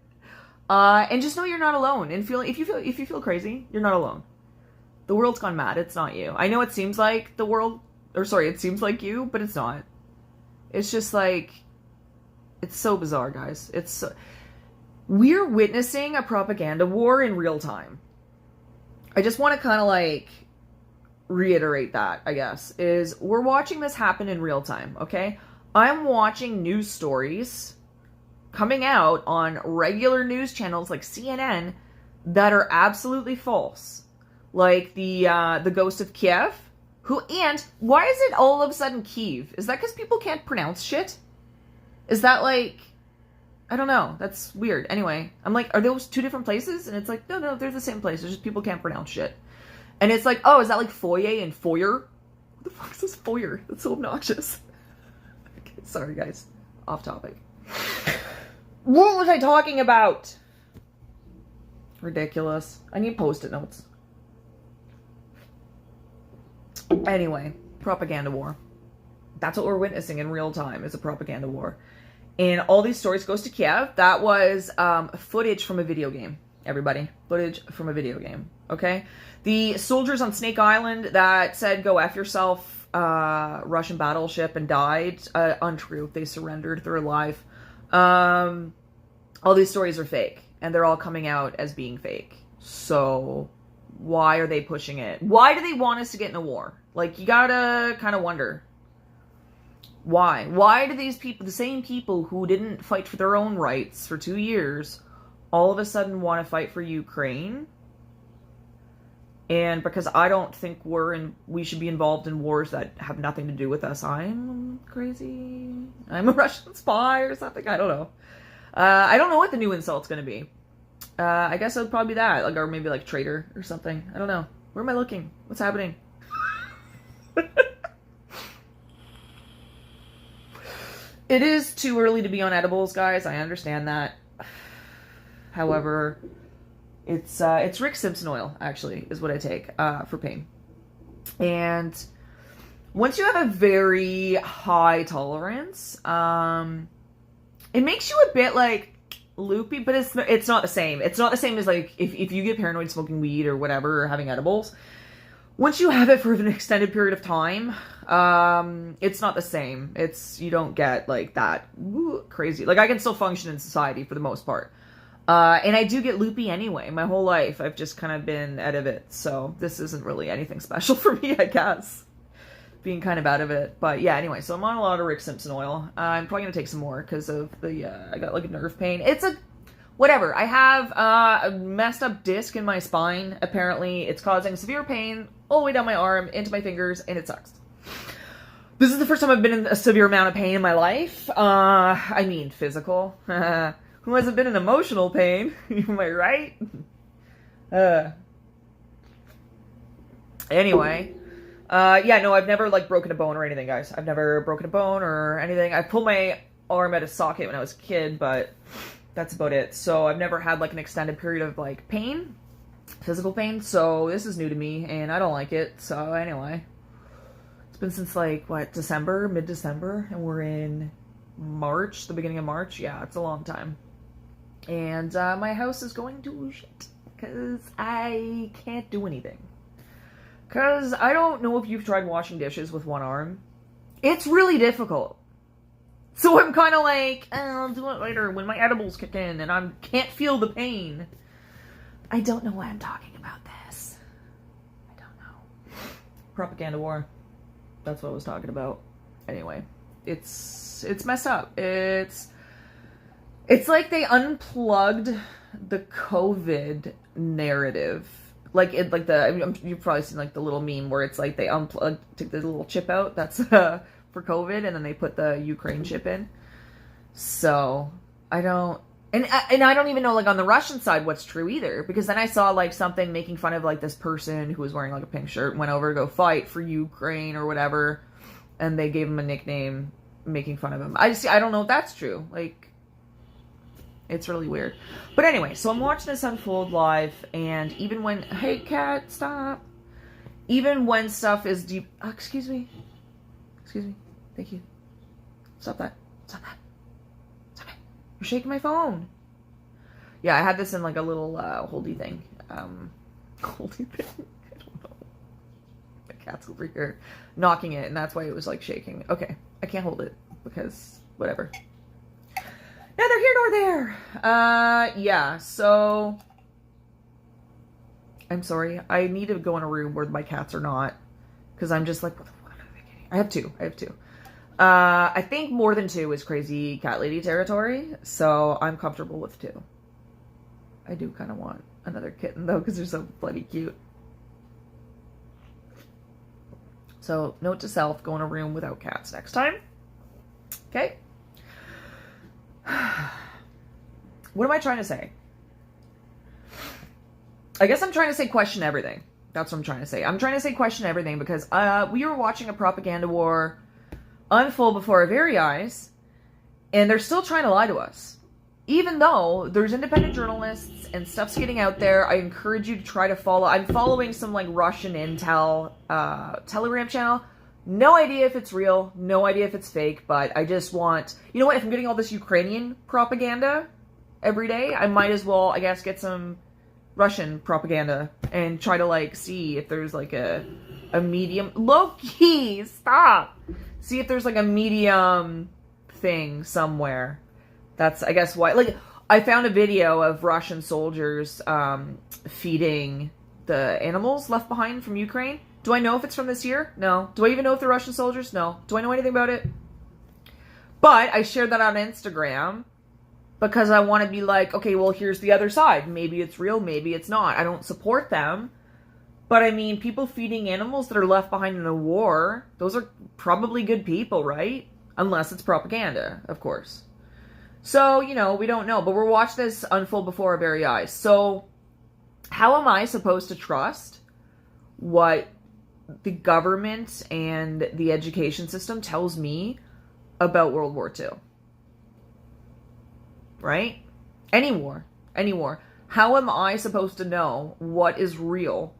And just know you're not alone. And if you feel crazy, you're not alone. The world's gone mad. It's not you. I know it seems like it seems like you, but it's not. It's just like, it's so bizarre, guys. We're witnessing a propaganda war in real time. I just want to kind of like reiterate that, I guess, is we're watching this happen in real time, okay? I'm watching news stories coming out on regular news channels like CNN that are absolutely false. Like the ghost of Kiev. And why is it all of a sudden Kiev? Is that because people can't pronounce shit? Is that like, I don't know. That's weird. Anyway, I'm like, are those two different places? And it's like, no, they're the same place. It's just people can't pronounce shit. And it's like, oh, is that like foyer and foyer? What the fuck is this foyer? That's so obnoxious. Okay, sorry, guys. Off topic. What was I talking about? Ridiculous. I need post-it notes. Anyway, propaganda war. That's what we're witnessing in real time, is a propaganda war. And all these stories goes to Kiev. That was footage from a video game, everybody. Footage from a video game, okay? The soldiers on Snake Island that said, go F yourself, Russian battleship, and died, untrue. They surrendered. They're alive. All these stories are fake, and they're all coming out as being fake. So why are they pushing it? Why do they want us to get in a war? Like, you gotta kind of wonder. Why? Why do these people, the same people who didn't fight for their own rights for 2 years, all of a sudden want to fight for Ukraine? And because I don't think we should be involved in wars that have nothing to do with us. I'm crazy. I'm a Russian spy or something. I don't know. I don't know what the new insult's going to be. I guess it would probably be that. Like, or maybe like traitor or something. I don't know. Where am I looking? What's happening? It is too early to be on edibles, guys. I understand that. However, it's Rick Simpson oil, actually, is what I take for pain. And once you have a very high tolerance, it makes you a bit like loopy, but it's not the same. It's not the same as like if you get paranoid smoking weed or whatever or having edibles. Once you have it for an extended period of time, it's not the same. You don't get like that crazy. Like I can still function in society for the most part. And I do get loopy anyway. My whole life, I've just kind of been out of it. So this isn't really anything special for me, I guess. Being kind of out of it. But yeah, anyway, so I'm on a lot of Rick Simpson oil. I'm probably going to take some more because of I got like a nerve pain. Whatever. I have a messed up disc in my spine. Apparently, it's causing severe pain all the way down my arm, into my fingers, and it sucks. This is the first time I've been in a severe amount of pain in my life. I mean, physical. Who hasn't been in emotional pain? Am I right? Anyway. Yeah, no, I've never, like, broken a bone or anything, guys. I've never broken a bone or anything. I pulled my arm out of socket when I was a kid, but that's about it. So I've never had, like, an extended period of, like, pain. Physical pain. So this is new to me, and I don't like it. So anyway. It's been since, like, what, December? Mid-December? And we're in March, the beginning of March. Yeah, it's a long time. And my house is going to shit. Because I can't do anything. Because I don't know if you've tried washing dishes with one arm. It's really difficult. So I'm kind of like, I'll do it later when my edibles kick in and I can't feel the pain. I don't know why I'm talking about this. I don't know. Propaganda war. That's what I was talking about. Anyway, it's messed up. It's like they unplugged the COVID narrative. Like you've probably seen like the little meme where it's like they took the little chip out that's for COVID, and then they put the Ukraine chip in. So I don't even know like on the Russian side what's true either, because then I saw like something making fun of like this person who was wearing like a pink shirt went over to go fight for Ukraine or whatever, and they gave him a nickname making fun of him. I don't know if that's true. Like, it's really weird. But anyway, so I'm watching this unfold live, and even when... Hey, cat, stop. Even when stuff is deep... excuse me. Excuse me. Thank you. Stop that. Stop that. Stop it. You're shaking my phone. Yeah, I had this in like a little holdy thing. Holdy thing? I don't know. The cat's over here knocking it, and that's why it was like shaking. Okay. I can't hold it because whatever. Neither here nor there. Yeah, so I'm sorry. I need to go in a room where my cats are not, because I'm just like, what the fuck are they getting? I have two. I think more than two is crazy cat lady territory, so I'm comfortable with two. I do kind of want another kitten though, because they're so bloody cute. So note to self, go in a room without cats next time. Okay. What am I trying to say? I guess I'm trying to say question everything. That's what I'm trying to say. I'm trying to say question everything because we were watching a propaganda war unfold before our very eyes, and they're still trying to lie to us. Even though there's independent journalists and stuff's getting out there, I encourage you to try to follow. I'm following some like Russian intel Telegram channel. No idea if it's real, no idea if it's fake, but I just want... You know what? If I'm getting all this Ukrainian propaganda every day, I might as well, I guess, get some Russian propaganda and try to, like, see if there's, like, a medium... Low-key! Stop! See if there's, like, a medium thing somewhere. That's, I guess, why... Like, I found a video of Russian soldiers feeding the animals left behind from Ukraine. Do I know if it's from this year? No. Do I even know if they're Russian soldiers? No. Do I know anything about it? But I shared that on Instagram because I want to be like, okay, well, here's the other side. Maybe it's real, maybe it's not. I don't support them. But I mean, people feeding animals that are left behind in a war, those are probably good people, right? Unless it's propaganda, of course. So, you know, we don't know. But we're watching this unfold before our very eyes. So, how am I supposed to trust what the government and the education system tells me about World War II? Right? Any war. How am I supposed to know what is real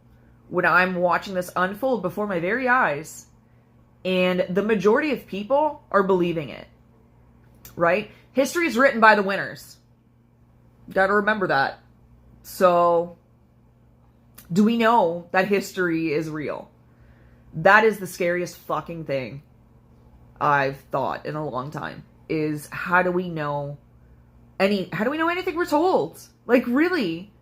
when I'm watching this unfold before my very eyes and the majority of people are believing it? Right? History is written by the winners. Gotta remember that. So, do we know that history is real? That is the scariest fucking thing I've thought in a long time. Is how do we know anything we're told? Like, really?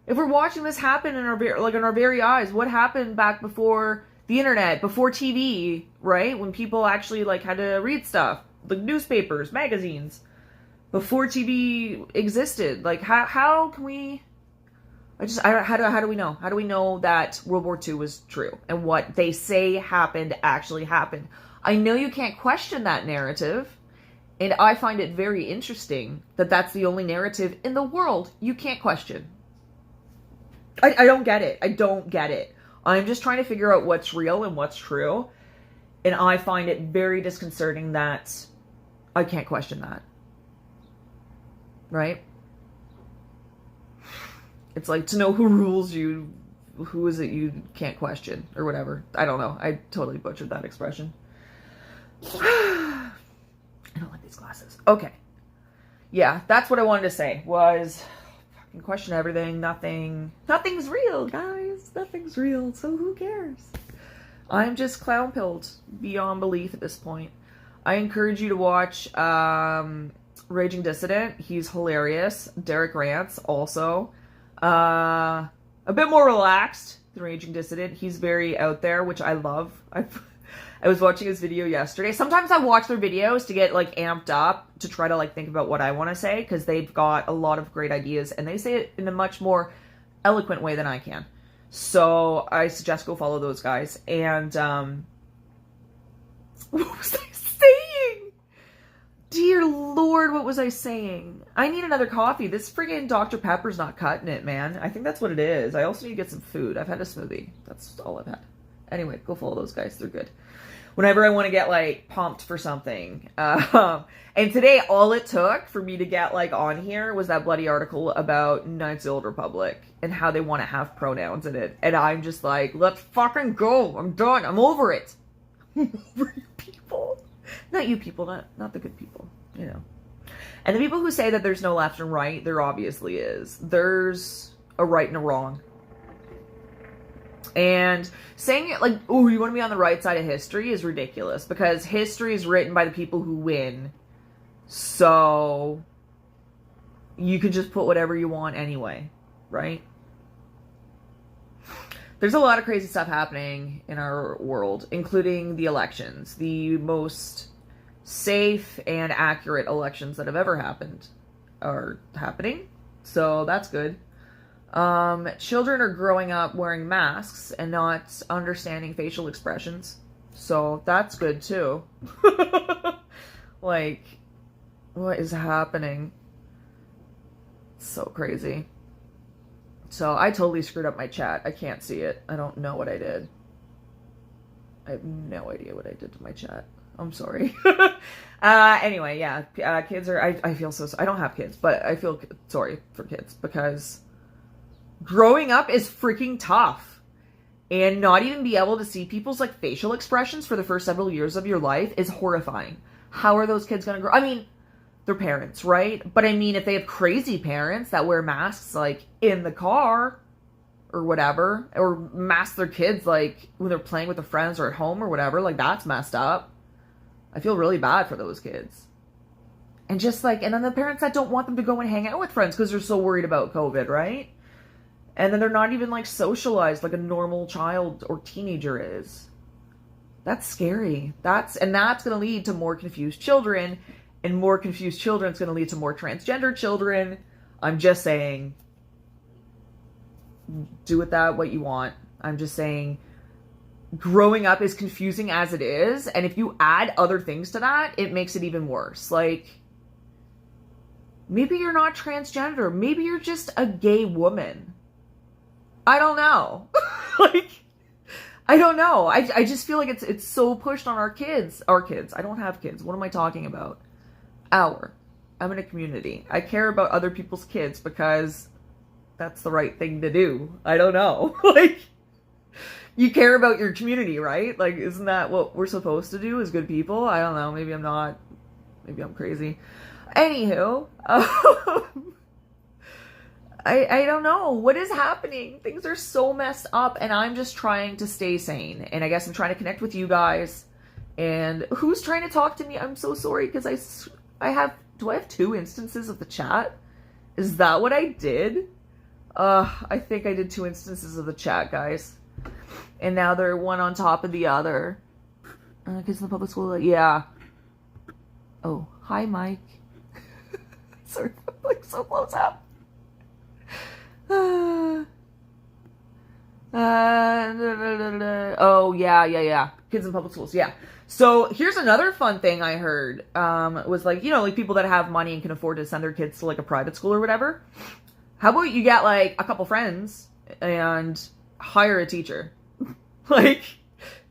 If we're watching this happen in our very eyes, what happened back before the internet, before TV, right? When people actually like had to read stuff, like newspapers, magazines, before TV existed. Like, how can we? How do we know? How do we know that World War II was true and what they say happened actually happened? I know you can't question that narrative, and I find it very interesting that that's the only narrative in the world you can't question. I don't get it. I don't get it. I'm just trying to figure out what's real and what's true, and I find it very disconcerting that I can't question that. Right? It's like, to know who rules you, who is it you can't question, or whatever. I don't know. I totally butchered that expression. I don't like these glasses. Okay. Yeah, that's what I wanted to say, was fucking question everything. Nothing's real, guys. Nothing's real, so who cares? I'm just clown-pilled beyond belief at this point. I encourage you to watch Raging Dissident. He's hilarious. Derek Rants, also. A bit more relaxed than Raging Dissident. He's very out there, which I love. I was watching his video yesterday. Sometimes I watch their videos to get like amped up to try to like think about what I want to say, because they've got a lot of great ideas and they say it in a much more eloquent way than I can. So I suggest go follow those guys. And what was I saying? Dear Lord, what was I saying? I need another coffee. This friggin' Dr. Pepper's not cutting it, man. I think that's what it is. I also need to get some food. I've had a smoothie. That's all I've had. Anyway, go follow those guys. They're good. Whenever I want to get, like, pumped for something. And today, all it took for me to get, like, on here was that bloody article about Knights of the Old Republic and how they want to have pronouns in it. And I'm just like, let's fucking go. I'm done. I'm over it. I'm over you people. Not you people, not the good people, you know. And the people who say that there's no left and right, there obviously is. There's a right and a wrong. And saying it like, oh, you want to be on the right side of history is ridiculous, because history is written by the people who win. So you could just put whatever you want anyway, right? There's a lot of crazy stuff happening in our world, including the elections. The most safe and accurate elections that have ever happened are happening. So that's good. Children are growing up wearing masks and not understanding facial expressions. So that's good too. Like, what is happening? It's so crazy. So I totally screwed up my chat. I can't see it. I don't know what I did. I have no idea what I did to my chat. I'm sorry. Anyway, yeah. Kids are... I feel so... I don't have kids, but I feel sorry for kids, because growing up is freaking tough. And not even be able to see people's, like, facial expressions for the first several years of your life is horrifying. How are those kids gonna grow? I mean, they're parents, right? But I mean, if they have crazy parents that wear masks, like, in the car or whatever, or mask their kids, like, when they're playing with their friends or at home or whatever, like, that's messed up. I feel really bad for those kids. And just, like, and then the parents that don't want them to go and hang out with friends because they're so worried about COVID, right? And then they're not even, like, socialized like a normal child or teenager is. That's scary. That's going to lead to more confused children. And more confused children is going to lead to more transgender children. I'm just saying, do with that what you want. I'm just saying, growing up is confusing as it is. And if you add other things to that, it makes it even worse. Like, maybe you're not transgender. Maybe you're just a gay woman. I don't know. Like, I don't know. I just feel like it's so pushed on our kids. Our kids. I don't have kids. What am I talking about? I'm in a community. I care about other people's kids because that's the right thing to do. I don't know. Like, you care about your community, right? Like, isn't that what we're supposed to do as good people? I don't know. Maybe I'm not Maybe I'm crazy. Anywho, I don't know what is happening. Things are so messed up, and I'm just trying to stay sane. And I guess I'm trying to connect with you guys. And who's trying to talk to me? I'm so sorry, because I have 2 instances of the chat? Is that what I did? I think I did 2 instances of the chat, guys. And now they're one on top of the other. Kids in the public school, yeah. Oh, hi, Mike. Sorry, I'm like so close up. Oh, yeah. Kids in public schools, yeah. So here's another fun thing I heard. Was like, you know, like people that have money and can afford to send their kids to like a private school or whatever. How about you get like a couple friends and hire a teacher? Like,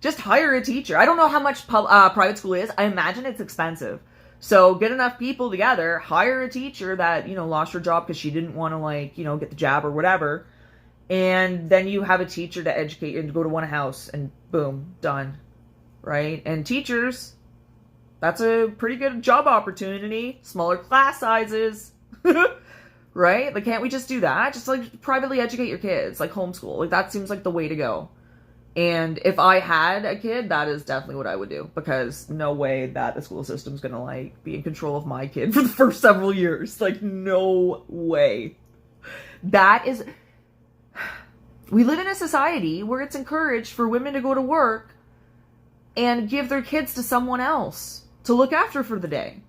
just hire a teacher. I don't know how much private school is. I imagine it's expensive. So get enough people together, hire a teacher that, you know, lost her job because she didn't want to, like, you know, get the jab or whatever. And then you have a teacher to educate and go to one house and boom, done. Right? And teachers, that's a pretty good job opportunity. Smaller class sizes. Right? Like, can't we just do that? Just, like, privately educate your kids. Like, homeschool. Like, that seems like the way to go. And if I had a kid, that is definitely what I would do. Because no way that the school system's gonna, like, be in control of my kid for the first several years. Like, no way. That is... We live in a society where it's encouraged for women to go to work and give their kids to someone else to look after for the day.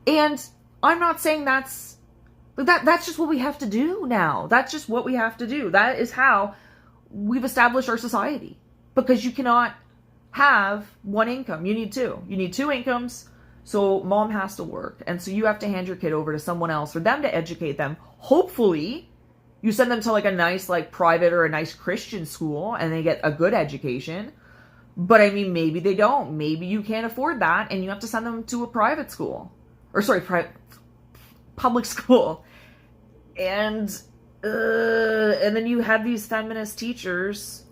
And I'm not saying that's just what we have to do now. That's just what we have to do. That is how we've established our society. Because you cannot have one income. You need 2. You need 2 incomes, so mom has to work. And so you have to hand your kid over to someone else for them to educate them. Hopefully, you send them to like a nice like private or a nice Christian school and they get a good education. But I mean, maybe they don't. Maybe you can't afford that and you have to send them to a private school. Or sorry, public school. And then you have these feminist teachers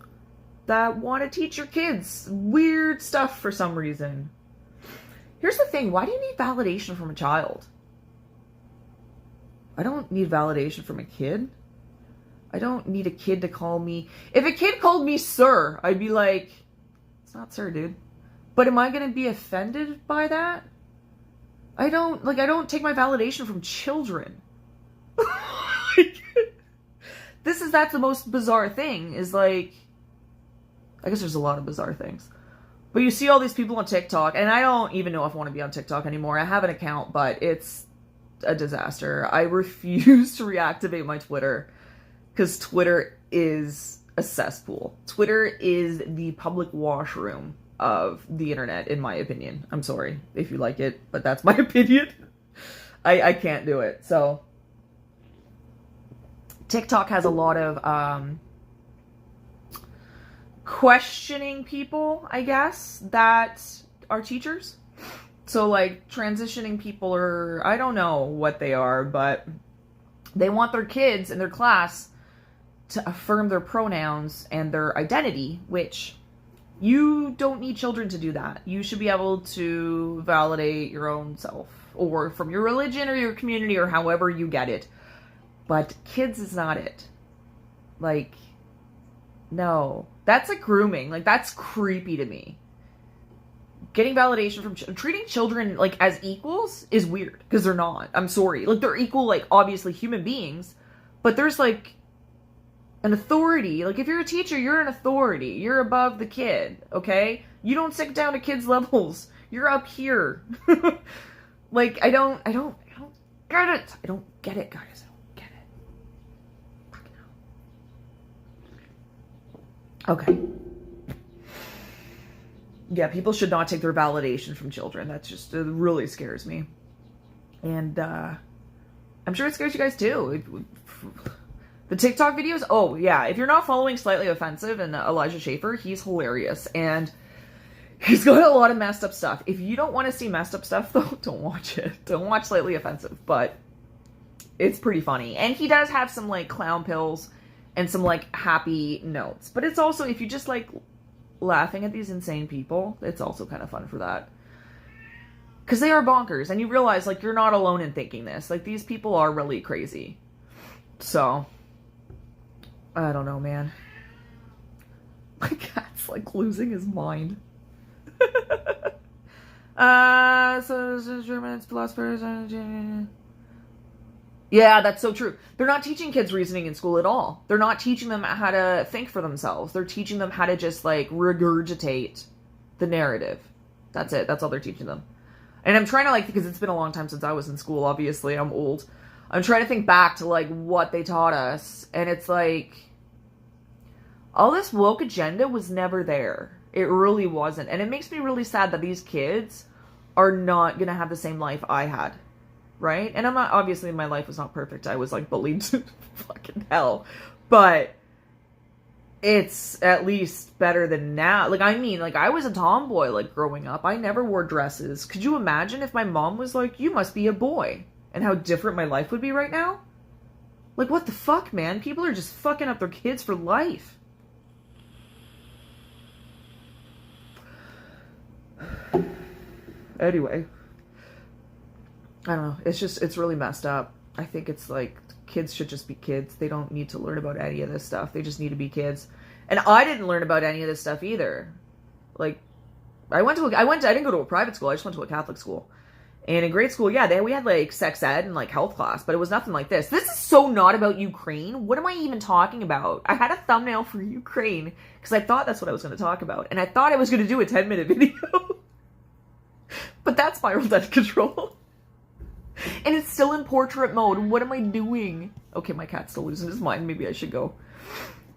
that want to teach your kids weird stuff for some reason. Here's the thing. Why do you need validation from a child? I don't need validation from a kid. I don't need a kid to call me... If a kid called me sir, I'd be like, it's not sir, dude. But am I going to be offended by that? I don't take my validation from children. That's the most bizarre thing, is like... I guess there's a lot of bizarre things. But you see all these people on TikTok, and I don't even know if I want to be on TikTok anymore. I have an account, but it's a disaster. I refuse to reactivate my Twitter, because Twitter is a cesspool. Twitter is the public washroom of the internet, in my opinion. I'm sorry if you like it, but that's my opinion. I can't do it. So TikTok has a lot of questioning people, I guess, that are teachers. So like transitioning people, or I don't know what they are, but they want their kids in their class to affirm their pronouns and their identity, which you don't need children to do that. You should be able to validate your own self, or from your religion or your community or however you get it. But kids is not it. Like, no. That's like grooming. Like, that's creepy to me. Getting validation from treating children like as equals is weird, because they're not. I'm sorry. Like, they're equal, like, obviously human beings, but there's like an authority. Like, if you're a teacher, you're an authority. You're above the kid, okay? You don't sit down to kids' levels. You're up here. Like, I don't get it. I don't get it, guys. I don't get it. Fucking hell. Okay. Yeah, people should not take their validation from children. That's just, it really scares me. And, I'm sure it scares you guys too. The TikTok videos, oh yeah, if you're not following Slightly Offensive and Elijah Schaefer, he's hilarious. And he's got a lot of messed up stuff. If you don't want to see messed up stuff, though, don't watch it. Don't watch Slightly Offensive, but it's pretty funny. And he does have some, like, clown pills and some, like, happy notes. But it's also, if you just, like, laughing at these insane people, it's also kind of fun for that. Because they are bonkers, and you realize, like, you're not alone in thinking this. Like, these people are really crazy. So, I don't know, man. My cat's, like, losing his mind. So Germans, philosophers. Yeah, that's so true. They're not teaching kids reasoning in school at all. They're not teaching them how to think for themselves. They're teaching them how to just, like, regurgitate the narrative. That's it. That's all they're teaching them. And I'm trying to, like, because it's been a long time since I was in school, obviously. I'm old. I'm trying to think back to, like, what they taught us. And it's like, all this woke agenda was never there. It really wasn't. And it makes me really sad that these kids are not going to have the same life I had. Right? And I'm not, obviously my life was not perfect. I was, like, bullied to fucking hell. But it's at least better than now. Like, I mean, like, I was a tomboy, like, growing up. I never wore dresses. Could you imagine if my mom was like, you must be a boy? And how different my life would be right now? Like, what the fuck, man? People are just fucking up their kids for life. Anyway. I don't know. It's just, it's really messed up. I think it's like, kids should just be kids. They don't need to learn about any of this stuff. They just need to be kids. And I didn't learn about any of this stuff either. Like, I didn't go to a private school. I just went to a Catholic school. And in grade school, yeah, we had, like, sex ed and, like, health class, but it was nothing like this. This is so not about Ukraine. What am I even talking about? I had a thumbnail for Ukraine because I thought that's what I was going to talk about. And I thought I was going to do a 10-minute video. But that spiraled out of control. And it's still in portrait mode. What am I doing? Okay, my cat's still losing his mind. Maybe I should go.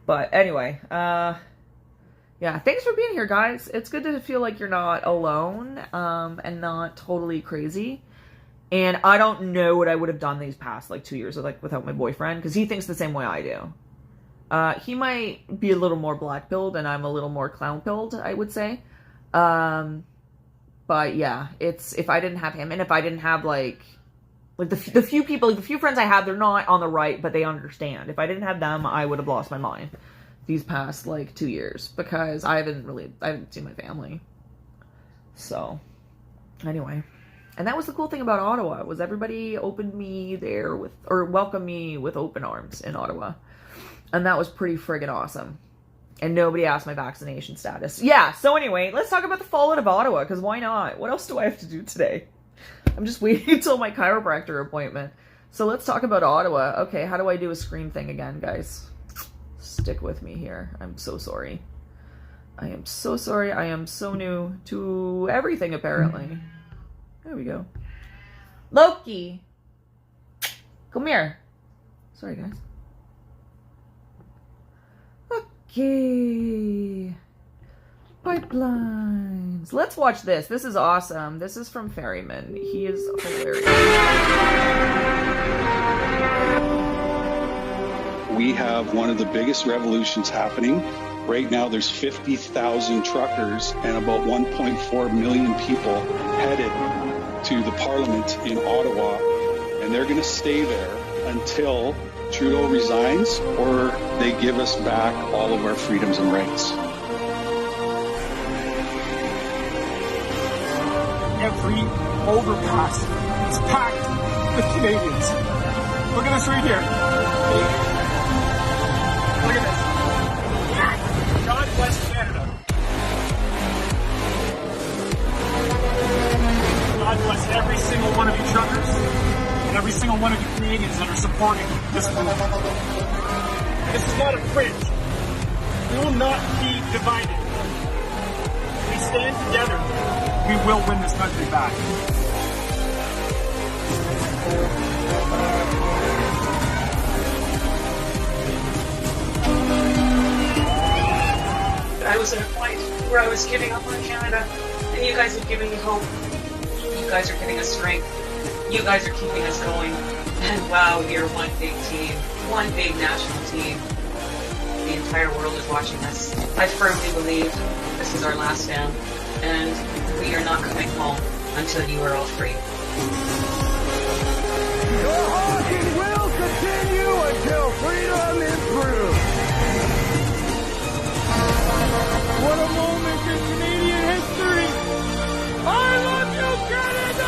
But anyway, yeah, thanks for being here, guys. It's good to feel like you're not alone, and not totally crazy. And I don't know what I would have done these past, like, 2 years, like, without my boyfriend, because he thinks the same way I do. He might be a little more black-pilled, and I'm a little more clown-pilled, I would say. But yeah, it's, if I didn't have him, and if I didn't have, like the few people, like, the few friends I have, they're not on the right, but they understand. If I didn't have them, I would have lost my mind these past, like, 2 years, because I haven't seen my family. So, anyway. And that was the cool thing about Ottawa, was everybody opened me there with, or welcomed me with open arms in Ottawa. And that was pretty friggin' awesome. And nobody asked my vaccination status. Yeah, so anyway, let's talk about the fallout of Ottawa, because why not? What else do I have to do today? I'm just waiting until my chiropractor appointment. So let's talk about Ottawa. Okay, how do I do a screen thing again, guys? Stick with me here. I'm so sorry. I am so sorry. I am so new to everything, apparently. There we go. Loki! Come here. Sorry, guys. Okay. Pipelines. Let's watch this. This is awesome. This is from Ferryman. He is hilarious. We have one of the biggest revolutions happening. Right now there's 50,000 truckers and about 1.4 million people headed to the Parliament in Ottawa, and they're going to stay there until Trudeau resigns or they give us back all of our freedoms and rights. Every overpass is packed with Canadians. Look at this right here. Look at this. God bless Canada. God bless every single one of you truckers and every single one of you Canadians that are supporting this movement. This is not a fringe. We will not be divided. If we stand together, we will win this country back. I was at a point where I was giving up on Canada, and you guys have given me hope. You guys are giving us strength. You guys are keeping us going. And wow, we are one big team, one big national team. The entire world is watching us. I firmly believe this is our last stand, and we are not coming home until you are all free. Your hawking will continue until freedom is through. What a moment in Canadian history! I love you, Canada!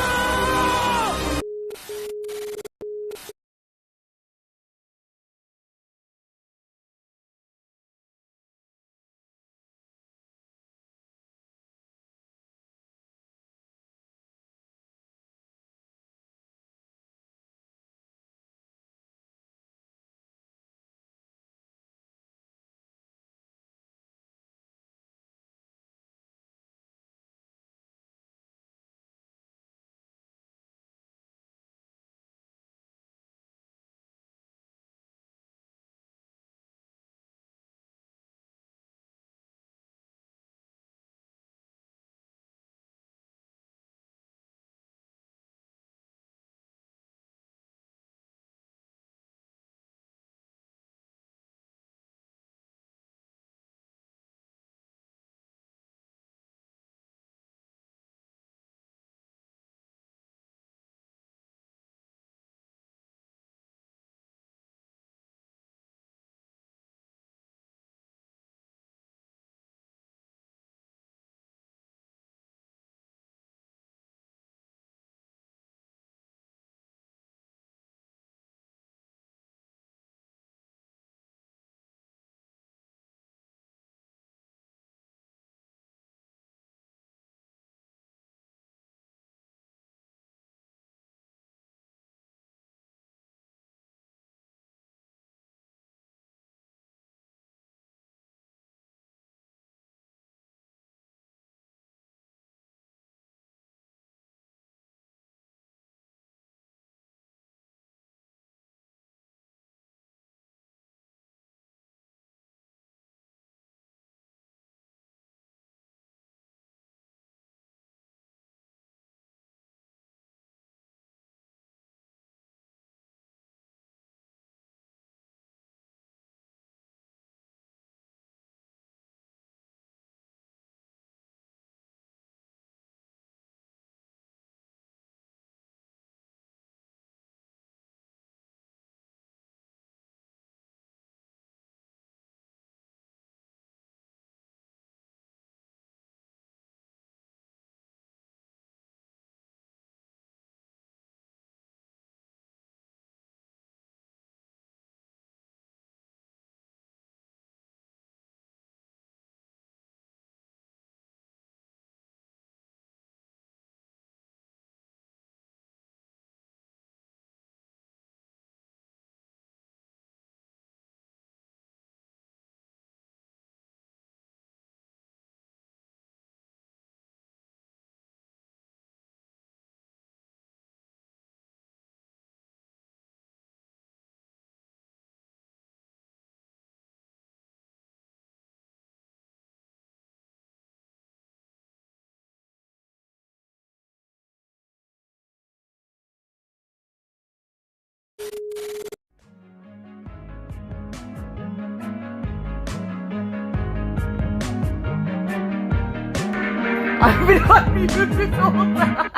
I've been on mute this whole time.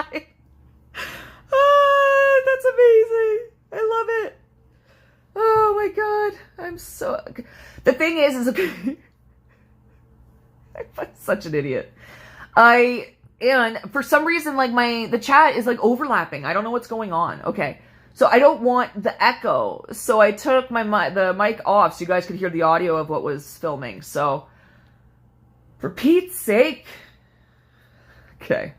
Oh, that's amazing. I love it. Oh my god. I'm so... The thing is okay. I'm such an idiot. And for some reason, like, the chat is, like, overlapping. I don't know what's going on. Okay. So I don't want the echo. So I took the mic off so you guys could hear the audio of what was filming. So, for Pete's sake. Okay.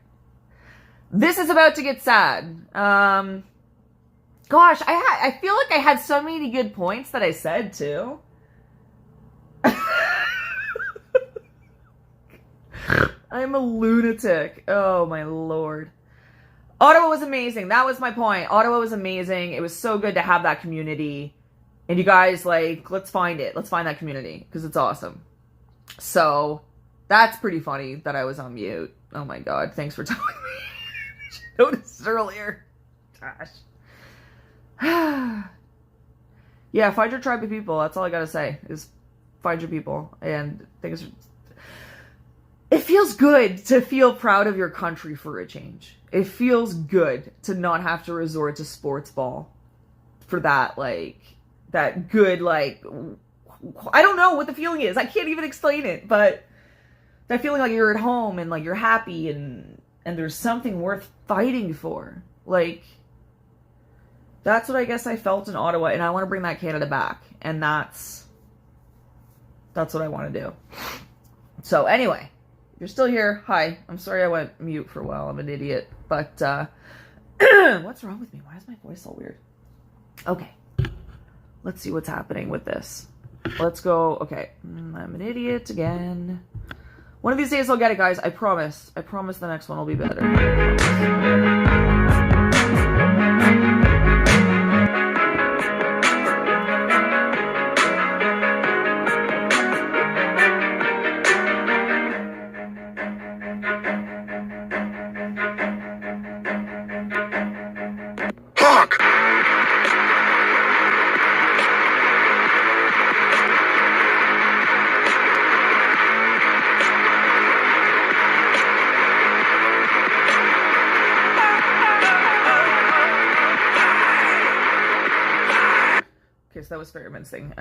This is about to get sad. Gosh, I feel like I had so many good points that I said, too. I'm a lunatic. Oh, my lord. Ottawa was amazing. That was my point. Ottawa was amazing. It was so good to have that community. And you guys, like, let's find it. Let's find that community. Because it's awesome. So, that's pretty funny that I was on mute. Oh, my God. Thanks for telling me. I noticed earlier. Gosh. Yeah, find your tribe of people. That's all I gotta say. Is find your people. And things... It feels good to feel proud of your country for a change. It feels good to not have to resort to sports ball for that, like, that good, like, I don't know what the feeling is. I can't even explain it, but that feeling like you're at home and, like, you're happy and there's something worth fighting for. Like, that's what I guess I felt in Ottawa, and I want to bring that Canada back. And that's what I want to do. So, anyway. You're still here. Hi. I'm sorry I went mute for a while. I'm an idiot. But, what's wrong with me? Why is my voice all weird? Okay. Let's see what's happening with this. Let's go. Okay. I'm an idiot again. One of these days I'll get it, guys. I promise. I promise the next one will be better. That was Fairman's thing.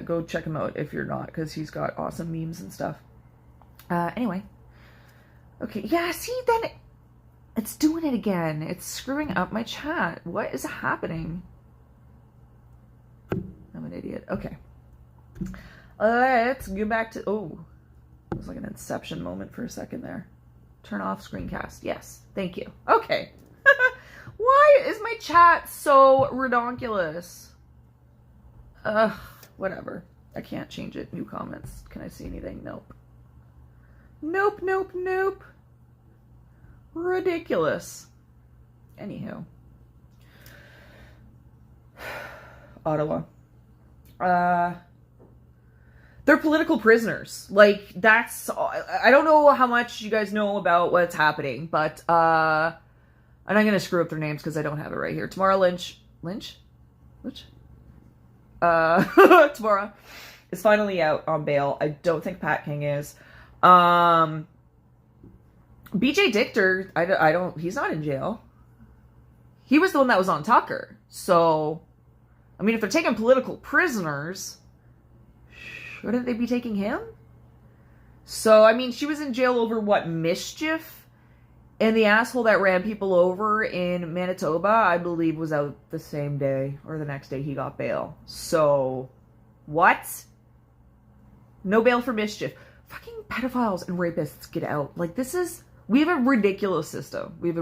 Go check him out if you're not, because he's got awesome memes and stuff. Anyway. Okay, yeah, see, then it's doing it again. It's screwing up my chat. What is happening? I'm an idiot. Okay. Let's go back to... Oh. It was like an Inception moment for a second there. Turn off screencast. Yes. Thank you. Okay. Why is my chat so redonkulous? Whatever. I can't change it. New comments. Can I see anything? Nope. Nope, nope, nope. Ridiculous. Anywho. Ottawa. They're political prisoners. Like, that's... I don't know how much you guys know about what's happening, but, and I'm gonna screw up their names because I don't have it right here. Tamara Lynch... Lynch? Tamara is finally out on bail. I don't think Pat King is. BJ Dichter, I don't, he's not in jail. He was the one that was on Tucker. So, I mean, if they're taking political prisoners, shouldn't they be taking him? So, I mean, she was in jail over what, mischief? And the asshole that ran people over in Manitoba, I believe, was out the same day or the next day he got bail. So, what? No bail for mischief. Fucking pedophiles and rapists get out. Like, we have a ridiculous system. They're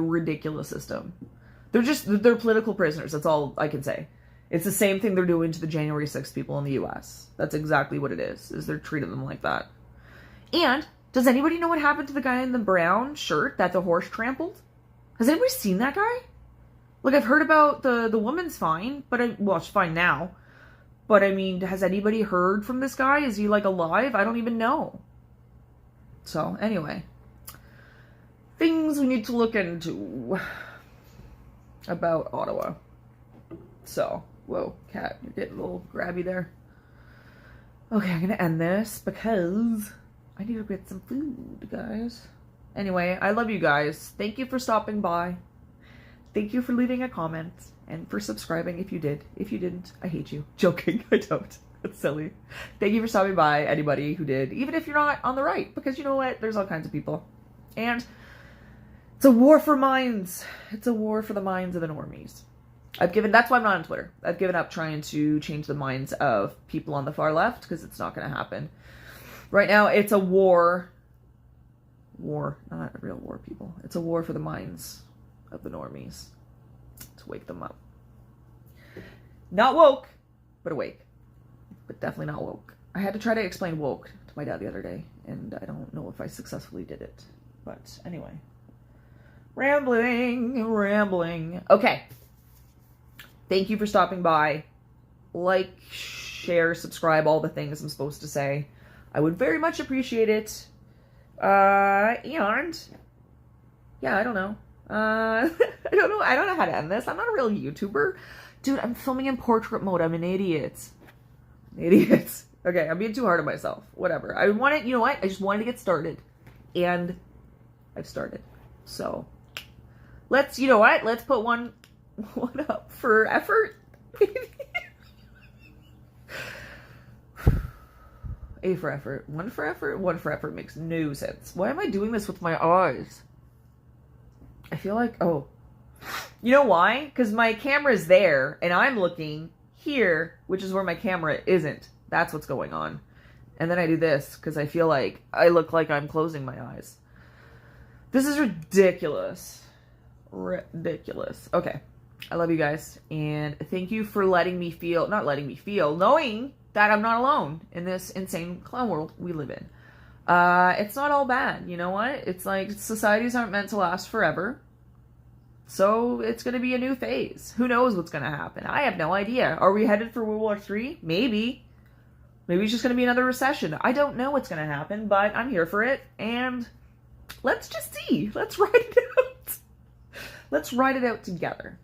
political prisoners. That's all I can say. It's the same thing they're doing to the January 6th people in the U.S. That's exactly what it is they're treating them like that. And... does anybody know what happened to the guy in the brown shirt that the horse trampled? Has anybody seen that guy? Like, I've heard about the woman's fine, but well, she's fine now. But, I mean, has anybody heard from this guy? Is he, like, alive? I don't even know. So, anyway. Things we need to look into about Ottawa. So, whoa, cat, you're getting a little grabby there. Okay, I'm gonna end this because... I need to get some food, guys. Anyway, I love you guys. Thank you for stopping by. Thank you for leaving a comment and for subscribing if you did. If you didn't, I hate you. Joking, I don't. That's silly. Thank you for stopping by, anybody who did, even if you're not on the right, because you know what? There's all kinds of people. And it's a war for minds. It's a war for the minds of the normies. That's why I'm not on Twitter. I've given up trying to change the minds of people on the far left, because it's not going to happen. Right now, it's a war. War, not a real war, people. It's a war for the minds of the normies. To wake them up. Not woke, but awake. But definitely not woke. I had to try to explain woke to my dad the other day, and I don't know if I successfully did it. But anyway. Rambling. Okay. Thank you for stopping by. Like, share, subscribe, all the things I'm supposed to say. I would very much appreciate it. And yeah, I don't know. I don't know how to end this. I'm not a real YouTuber. Dude, I'm filming in portrait mode. I'm an idiot. Okay, I'm being too hard on myself. Whatever. I wanted, you know what? I just wanted to get started. And I've started. So, let's, you know what? Let's put one up for effort. A for effort. One for effort? One for effort makes no sense. Why am I doing this with my eyes? I feel like, oh. You know why? Because my camera's there, and I'm looking here, which is where my camera isn't. That's what's going on. And then I do this, because I feel like I look like I'm closing my eyes. This is ridiculous. Ridiculous. Okay. I love you guys, and thank you for knowing that I'm not alone in this insane clown world we live in. It's not all bad, you know what? It's like societies aren't meant to last forever, so it's going to be a new phase. Who knows what's going to happen? I have no idea. Are we headed for World War III? Maybe. Maybe it's just going to be another recession. I don't know what's going to happen, but I'm here for it, and let's just see. Let's ride it out. Let's ride it out together.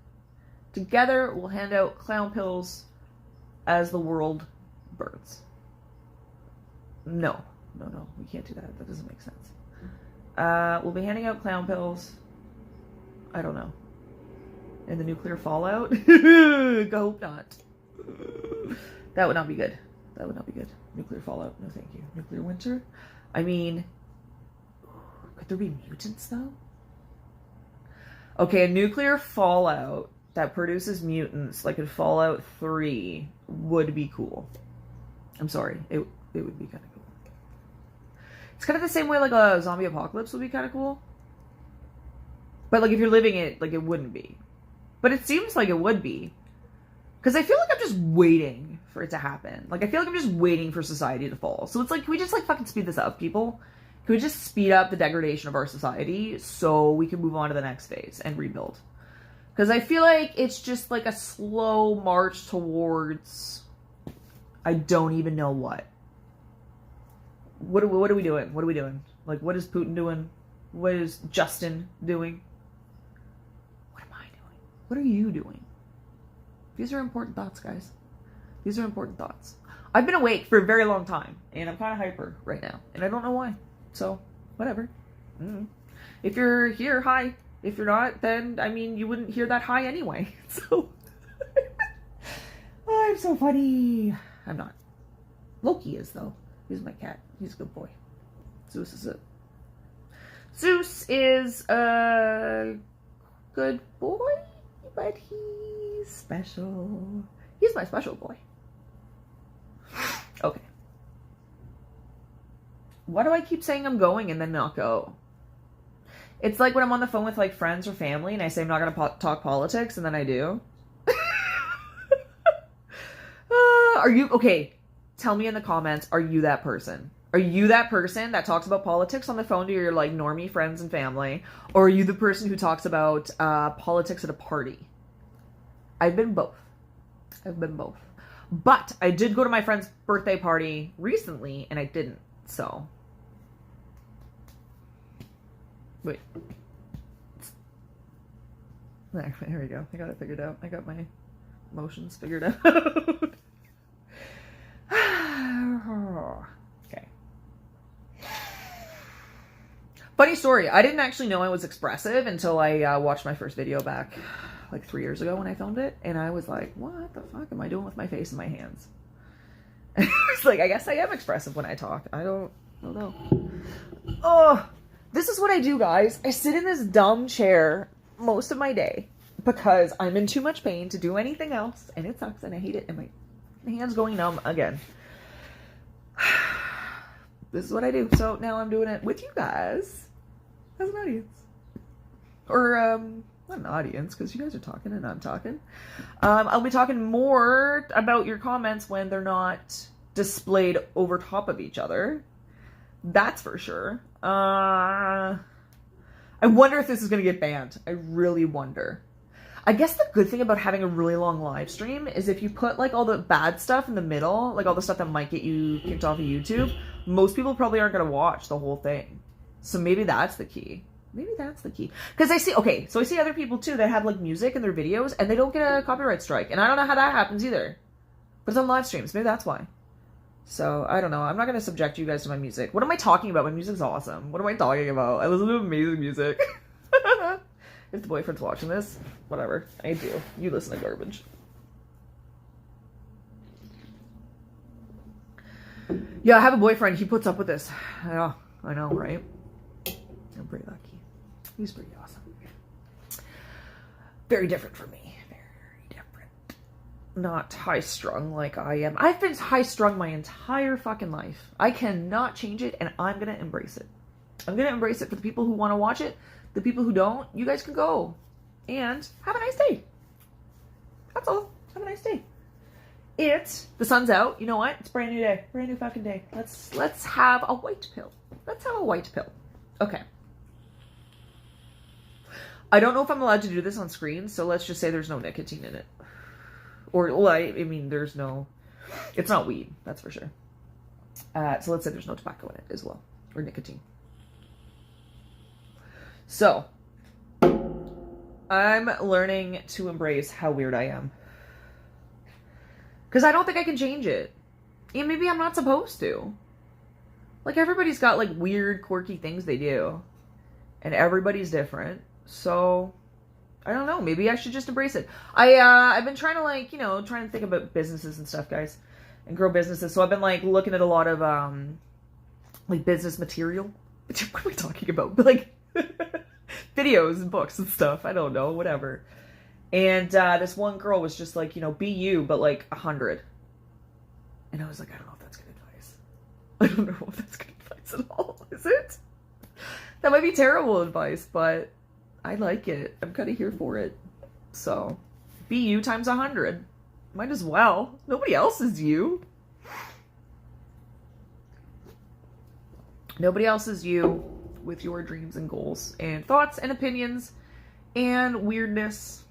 Together, we'll hand out clown pills as the world burns. No, we can't do that. That doesn't make sense. We'll be handing out clown pills. I don't know. In the nuclear fallout? Hope not. That would not be good. That would not be good. Nuclear fallout. No, thank you. Nuclear winter? I mean, could there be mutants, though? Okay, a nuclear fallout that produces mutants, like in Fallout 3, would be cool. I'm sorry. It would be kind of cool. It's kind of the same way like a zombie apocalypse would be kind of cool. But like if you're living it, like it wouldn't be. But it seems like it would be. Because I feel like I'm just waiting for it to happen. Like I feel like I'm just waiting for society to fall. So it's like, can we just like fucking speed this up, people? Can we just speed up the degradation of our society so we can move on to the next phase and rebuild? Because I feel like it's just like a slow march towards, I don't even know what. What are we doing? What are we doing? Like, what is Putin doing? What is Justin doing? What am I doing? What are you doing? These are important thoughts, guys. These are important thoughts. I've been awake for a very long time, and I'm kind of hyper right now, and I don't know why. So, whatever. If you're here, hi. If you're not, then, I mean, you wouldn't hear that hi anyway. So, I'm so funny. I'm not. Loki is, though. He's my cat. He's a good boy. Zeus is a good boy, but he's special. He's my special boy. Okay. Why do I keep saying I'm going and then not go? It's like when I'm on the phone with like friends or family and I say I'm not going to talk politics and then I do. Are you, okay, tell me in the comments, are you that person? Are you that person that talks about politics on the phone to your like normie friends and family? Or are you the person who talks about politics at a party? I've been both. But I did go to my friend's birthday party recently and I didn't, so. Wait. There we go. I got it figured out. I got my motions figured out. Okay. Funny story, I didn't actually know I was expressive until I watched my first video back like 3 years ago when I filmed it, and I was like, what the fuck am I doing with my face and my hands? And I was like, I guess I am expressive when I talk. I don't know. Oh, this is what I do, guys. I sit in this dumb chair most of my day because I'm in too much pain to do anything else, and it sucks, and I hate it, and my hand's going numb again. This is what I do. So now I'm doing it with you guys as an audience. Or, not an audience, because you guys are talking and I'm talking. I'll be talking more about your comments when they're not displayed over top of each other. That's for sure. I wonder if this is going to get banned. I really wonder. I guess the good thing about having a really long live stream is if you put like all the bad stuff in the middle, like all the stuff that might get you kicked off of YouTube, most people probably aren't going to watch the whole thing. So maybe that's the key. Maybe that's the key. Because I see other people too that have like music in their videos and they don't get a copyright strike. And I don't know how that happens either. But it's on live streams. Maybe that's why. So, I don't know. I'm not going to subject you guys to my music. What am I talking about? My music's awesome. What am I talking about? I listen to amazing music. If the boyfriend's watching this, whatever. I do. You listen to garbage. Yeah, I have a boyfriend. He puts up with this. Yeah, I know, right? I'm pretty lucky. He's pretty awesome. Very different from me. Very different. Not high-strung like I am. I've been high-strung my entire fucking life. I cannot change it, and I'm gonna embrace it. I'm gonna embrace it for the people who want to watch it. The people who don't, you guys can go. And have a nice day. That's all. Have a nice day. The sun's out. You know what? It's a brand new day. Brand new fucking day. Let's have a white pill. Let's have a white pill. Okay. I don't know if I'm allowed to do this on screen, so let's just say there's no nicotine in it. Or, well, I mean, there's no... It's not weed, that's for sure. So let's say there's no tobacco in it as well. Or nicotine. So, I'm learning to embrace how weird I am. Because I don't think I can change it. And maybe I'm not supposed to. Like, everybody's got, like, weird, quirky things they do. And everybody's different. So, I don't know. Maybe I should just embrace it. I've been trying to, like, trying to think about businesses and stuff, guys. And grow businesses. So, I've been, like, looking at a lot of, like, business material. What am I talking about? But, like... videos and books and stuff. I don't know, whatever. And this one girl was just like, be you, but like 100. And I was like, I don't know if that's good advice. I don't know if that's good advice at all. Is it? That might be terrible advice, but I like it. I'm kind of here for it. So, be you times 100. Might as well. Nobody else is you. Nobody else is you. With your dreams and goals and thoughts and opinions and weirdness.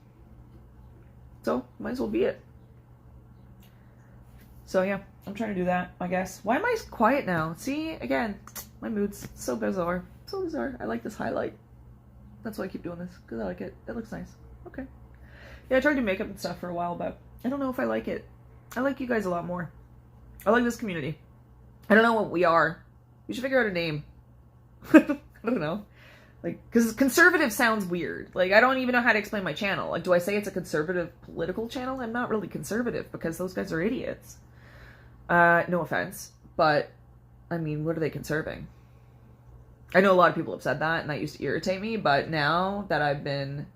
So, might as well be it. So, yeah, I'm trying to do that, I guess. Why am I quiet now? See, again, my mood's so bizarre. So bizarre. I like this highlight. That's why I keep doing this, because I like it. It looks nice. Okay. Yeah, I tried to do makeup and stuff for a while, but I don't know if I like it. I like you guys a lot more. I like this community. I don't know what we are. We should figure out a name. I don't know. Like, because conservative sounds weird. Like, I don't even know how to explain my channel. Like, do I say it's a conservative political channel? I'm not really conservative because those guys are idiots. No offense. But, I mean, what are they conserving? I know a lot of people have said that, and that used to irritate me, but now that I've been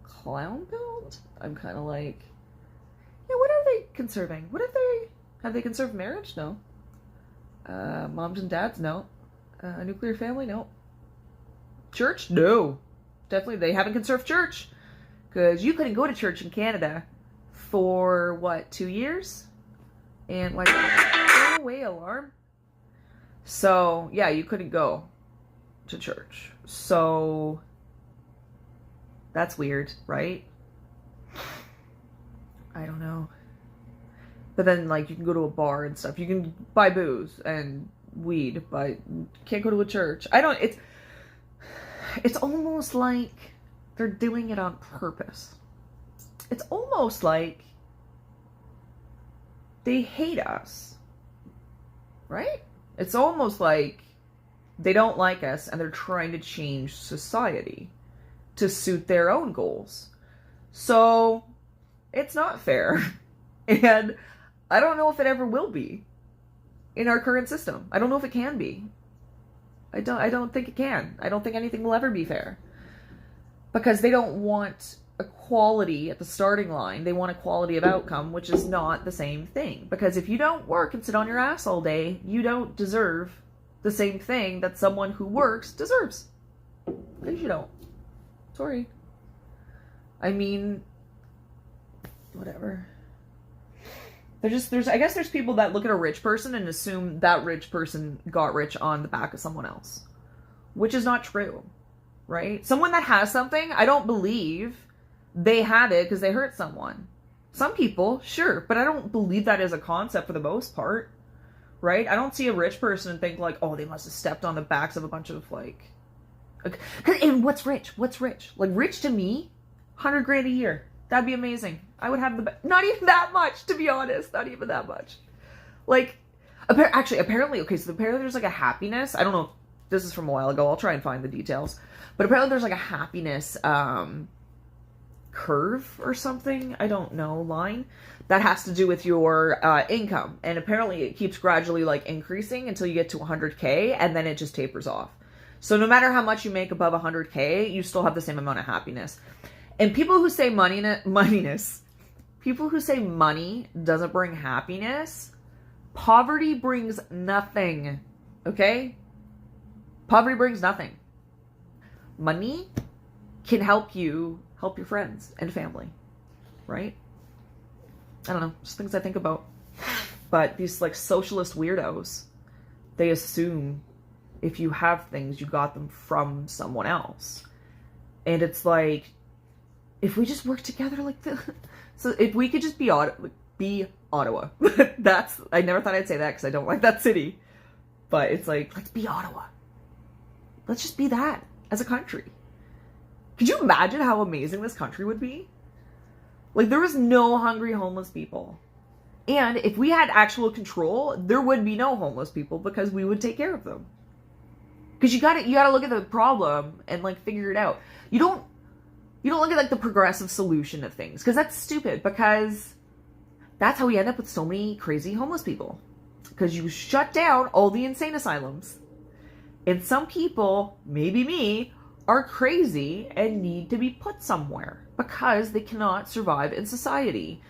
clown-pilled, I'm kind of like, yeah, what are they conserving? Have they conserved marriage? No. Moms and dads? No. A nuclear family? No. Church? No. Definitely, they haven't conserved church. Because you couldn't go to church in Canada for, what, 2 years? And, like, go away, alarm. So, yeah, you couldn't go to church. So, that's weird, right? I don't know. But then, like, you can go to a bar and stuff. You can buy booze and weed, but can't go to a church. It's almost like they're doing it on purpose. It's almost like they hate us, right? It's almost like They don't like us, and they're trying to change society to suit their own goals. So, it's not fair. And I don't know if it ever will be in our current system. I don't know if it can be. I don't think it can. I don't think anything will ever be fair. Because they don't want equality at the starting line. They want equality of outcome, which is not the same thing. Because if you don't work and sit on your ass all day, you don't deserve the same thing that someone who works deserves. Because you don't. Sorry. I mean, whatever. I guess there's people that look at a rich person and assume that rich person got rich on the back of someone else. Which is not true. Right? Someone that has something, I don't believe they had it because they hurt someone. Some people, sure, but I don't believe that as a concept for the most part. Right? I don't see a rich person and think like, oh, they must have stepped on the backs of a bunch of like... And what's rich? What's rich? Like, rich to me, 100 grand a year. That'd be amazing. I would have not even that much, to be honest. Not even that much. Like, apparently, okay, so apparently there's like a happiness. I don't know if this is from a while ago. I'll try and find the details. But apparently there's like a happiness curve or something. I don't know, line. That has to do with your income. And apparently it keeps gradually like increasing until you get to 100K and then it just tapers off. So no matter how much you make above 100K, you still have the same amount of happiness. And people who say people who say money doesn't bring happiness, poverty brings nothing, okay? Poverty brings nothing. Money can help you help your friends and family, right? I don't know, just things I think about. But these like socialist weirdos, they assume if you have things, you got them from someone else. And it's like, if we just work together like this, so if we could just be Ottawa. I never thought I'd say that because I don't like that city. But it's like, let's be Ottawa. Let's just be that as a country. Could you imagine how amazing this country would be? Like, there was no hungry homeless people. And if we had actual control, there would be no homeless people because we would take care of them. Because you gotta look at the problem and like figure it out. You don't look at like the progressive solution of things because that's stupid, because that's how we end up with so many crazy homeless people. Because you shut down all the insane asylums. And some people, maybe me, are crazy and need to be put somewhere because they cannot survive in society.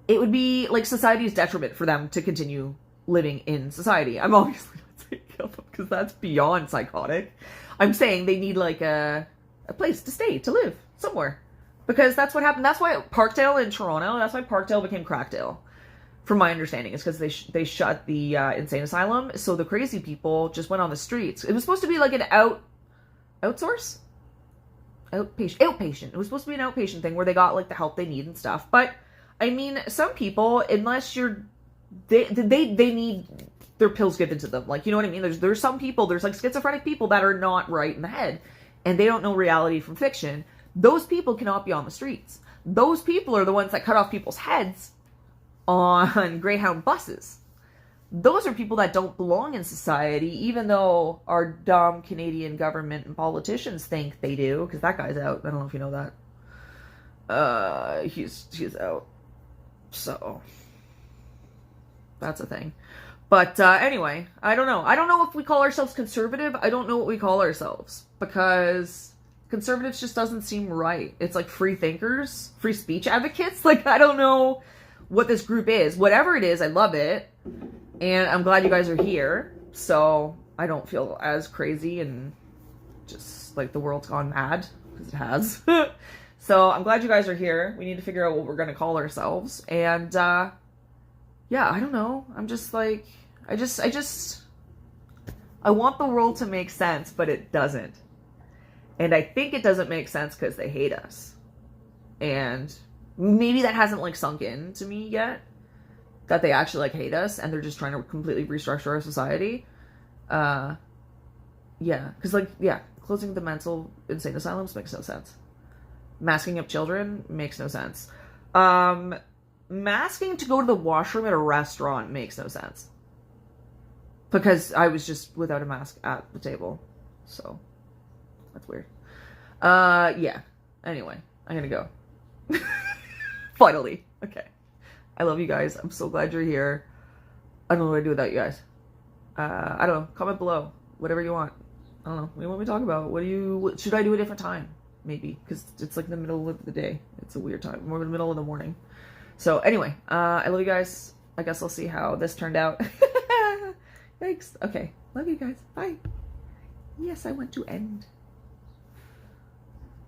It would be like society's detriment for them to continue living in society. I'm obviously not saying kill them because that's beyond psychotic. I'm saying they need like a place to stay, to live somewhere. Because that's what happened. That's why Parkdale in Toronto, that's why Parkdale became Crackdale. From my understanding, is because they shut the insane asylum, so the crazy people just went on the streets. It was supposed to be like an outpatient. It was supposed to be an outpatient thing where they got like the help they need and stuff. But I mean, some people, unless they need their pills given to them. Like, you know what I mean? There's some people, there's like schizophrenic people that are not right in the head, and they don't know reality from fiction. Those people cannot be on the streets. Those people are the ones that cut off people's heads on Greyhound buses. Those are people that don't belong in society, even though our dumb Canadian government and politicians think they do, because that guy's out. I don't know if you know that. He's out. So, that's a thing. But anyway, I don't know. I don't know if we call ourselves conservative. I don't know what we call ourselves, because conservatives just doesn't seem right. It's like free thinkers, free speech advocates. Like, I don't know what this group is. Whatever it is, I love it. And I'm glad you guys are here. So I don't feel as crazy and just like the world's gone mad, because it has. So I'm glad you guys are here. We need to figure out what we're going to call ourselves. And yeah, I don't know. I'm just like, I want the world to make sense, but it doesn't. And I think it doesn't make sense because they hate us. And maybe that hasn't like sunk in to me yet, that they actually like hate us and they're just trying to completely restructure our society. Yeah, because like, yeah, closing the mental insane asylums makes no sense. Masking up children makes no sense. Masking to go to the washroom at a restaurant makes no sense. because I was just without a mask at the table. So that's weird. Yeah. Anyway, I'm gonna go. Finally. Okay. I love you guys. I'm so glad you're here. I don't know what to do without you guys. I don't know. Comment below. Whatever you want. I don't know. What do you want me to talk about? What should I do a different time? Maybe. Because it's like the middle of the day. It's a weird time. More in the middle of the morning. So anyway, I love you guys. I guess I'll see how this turned out. Thanks. Okay. Love you guys. Bye. Yes, I want to end.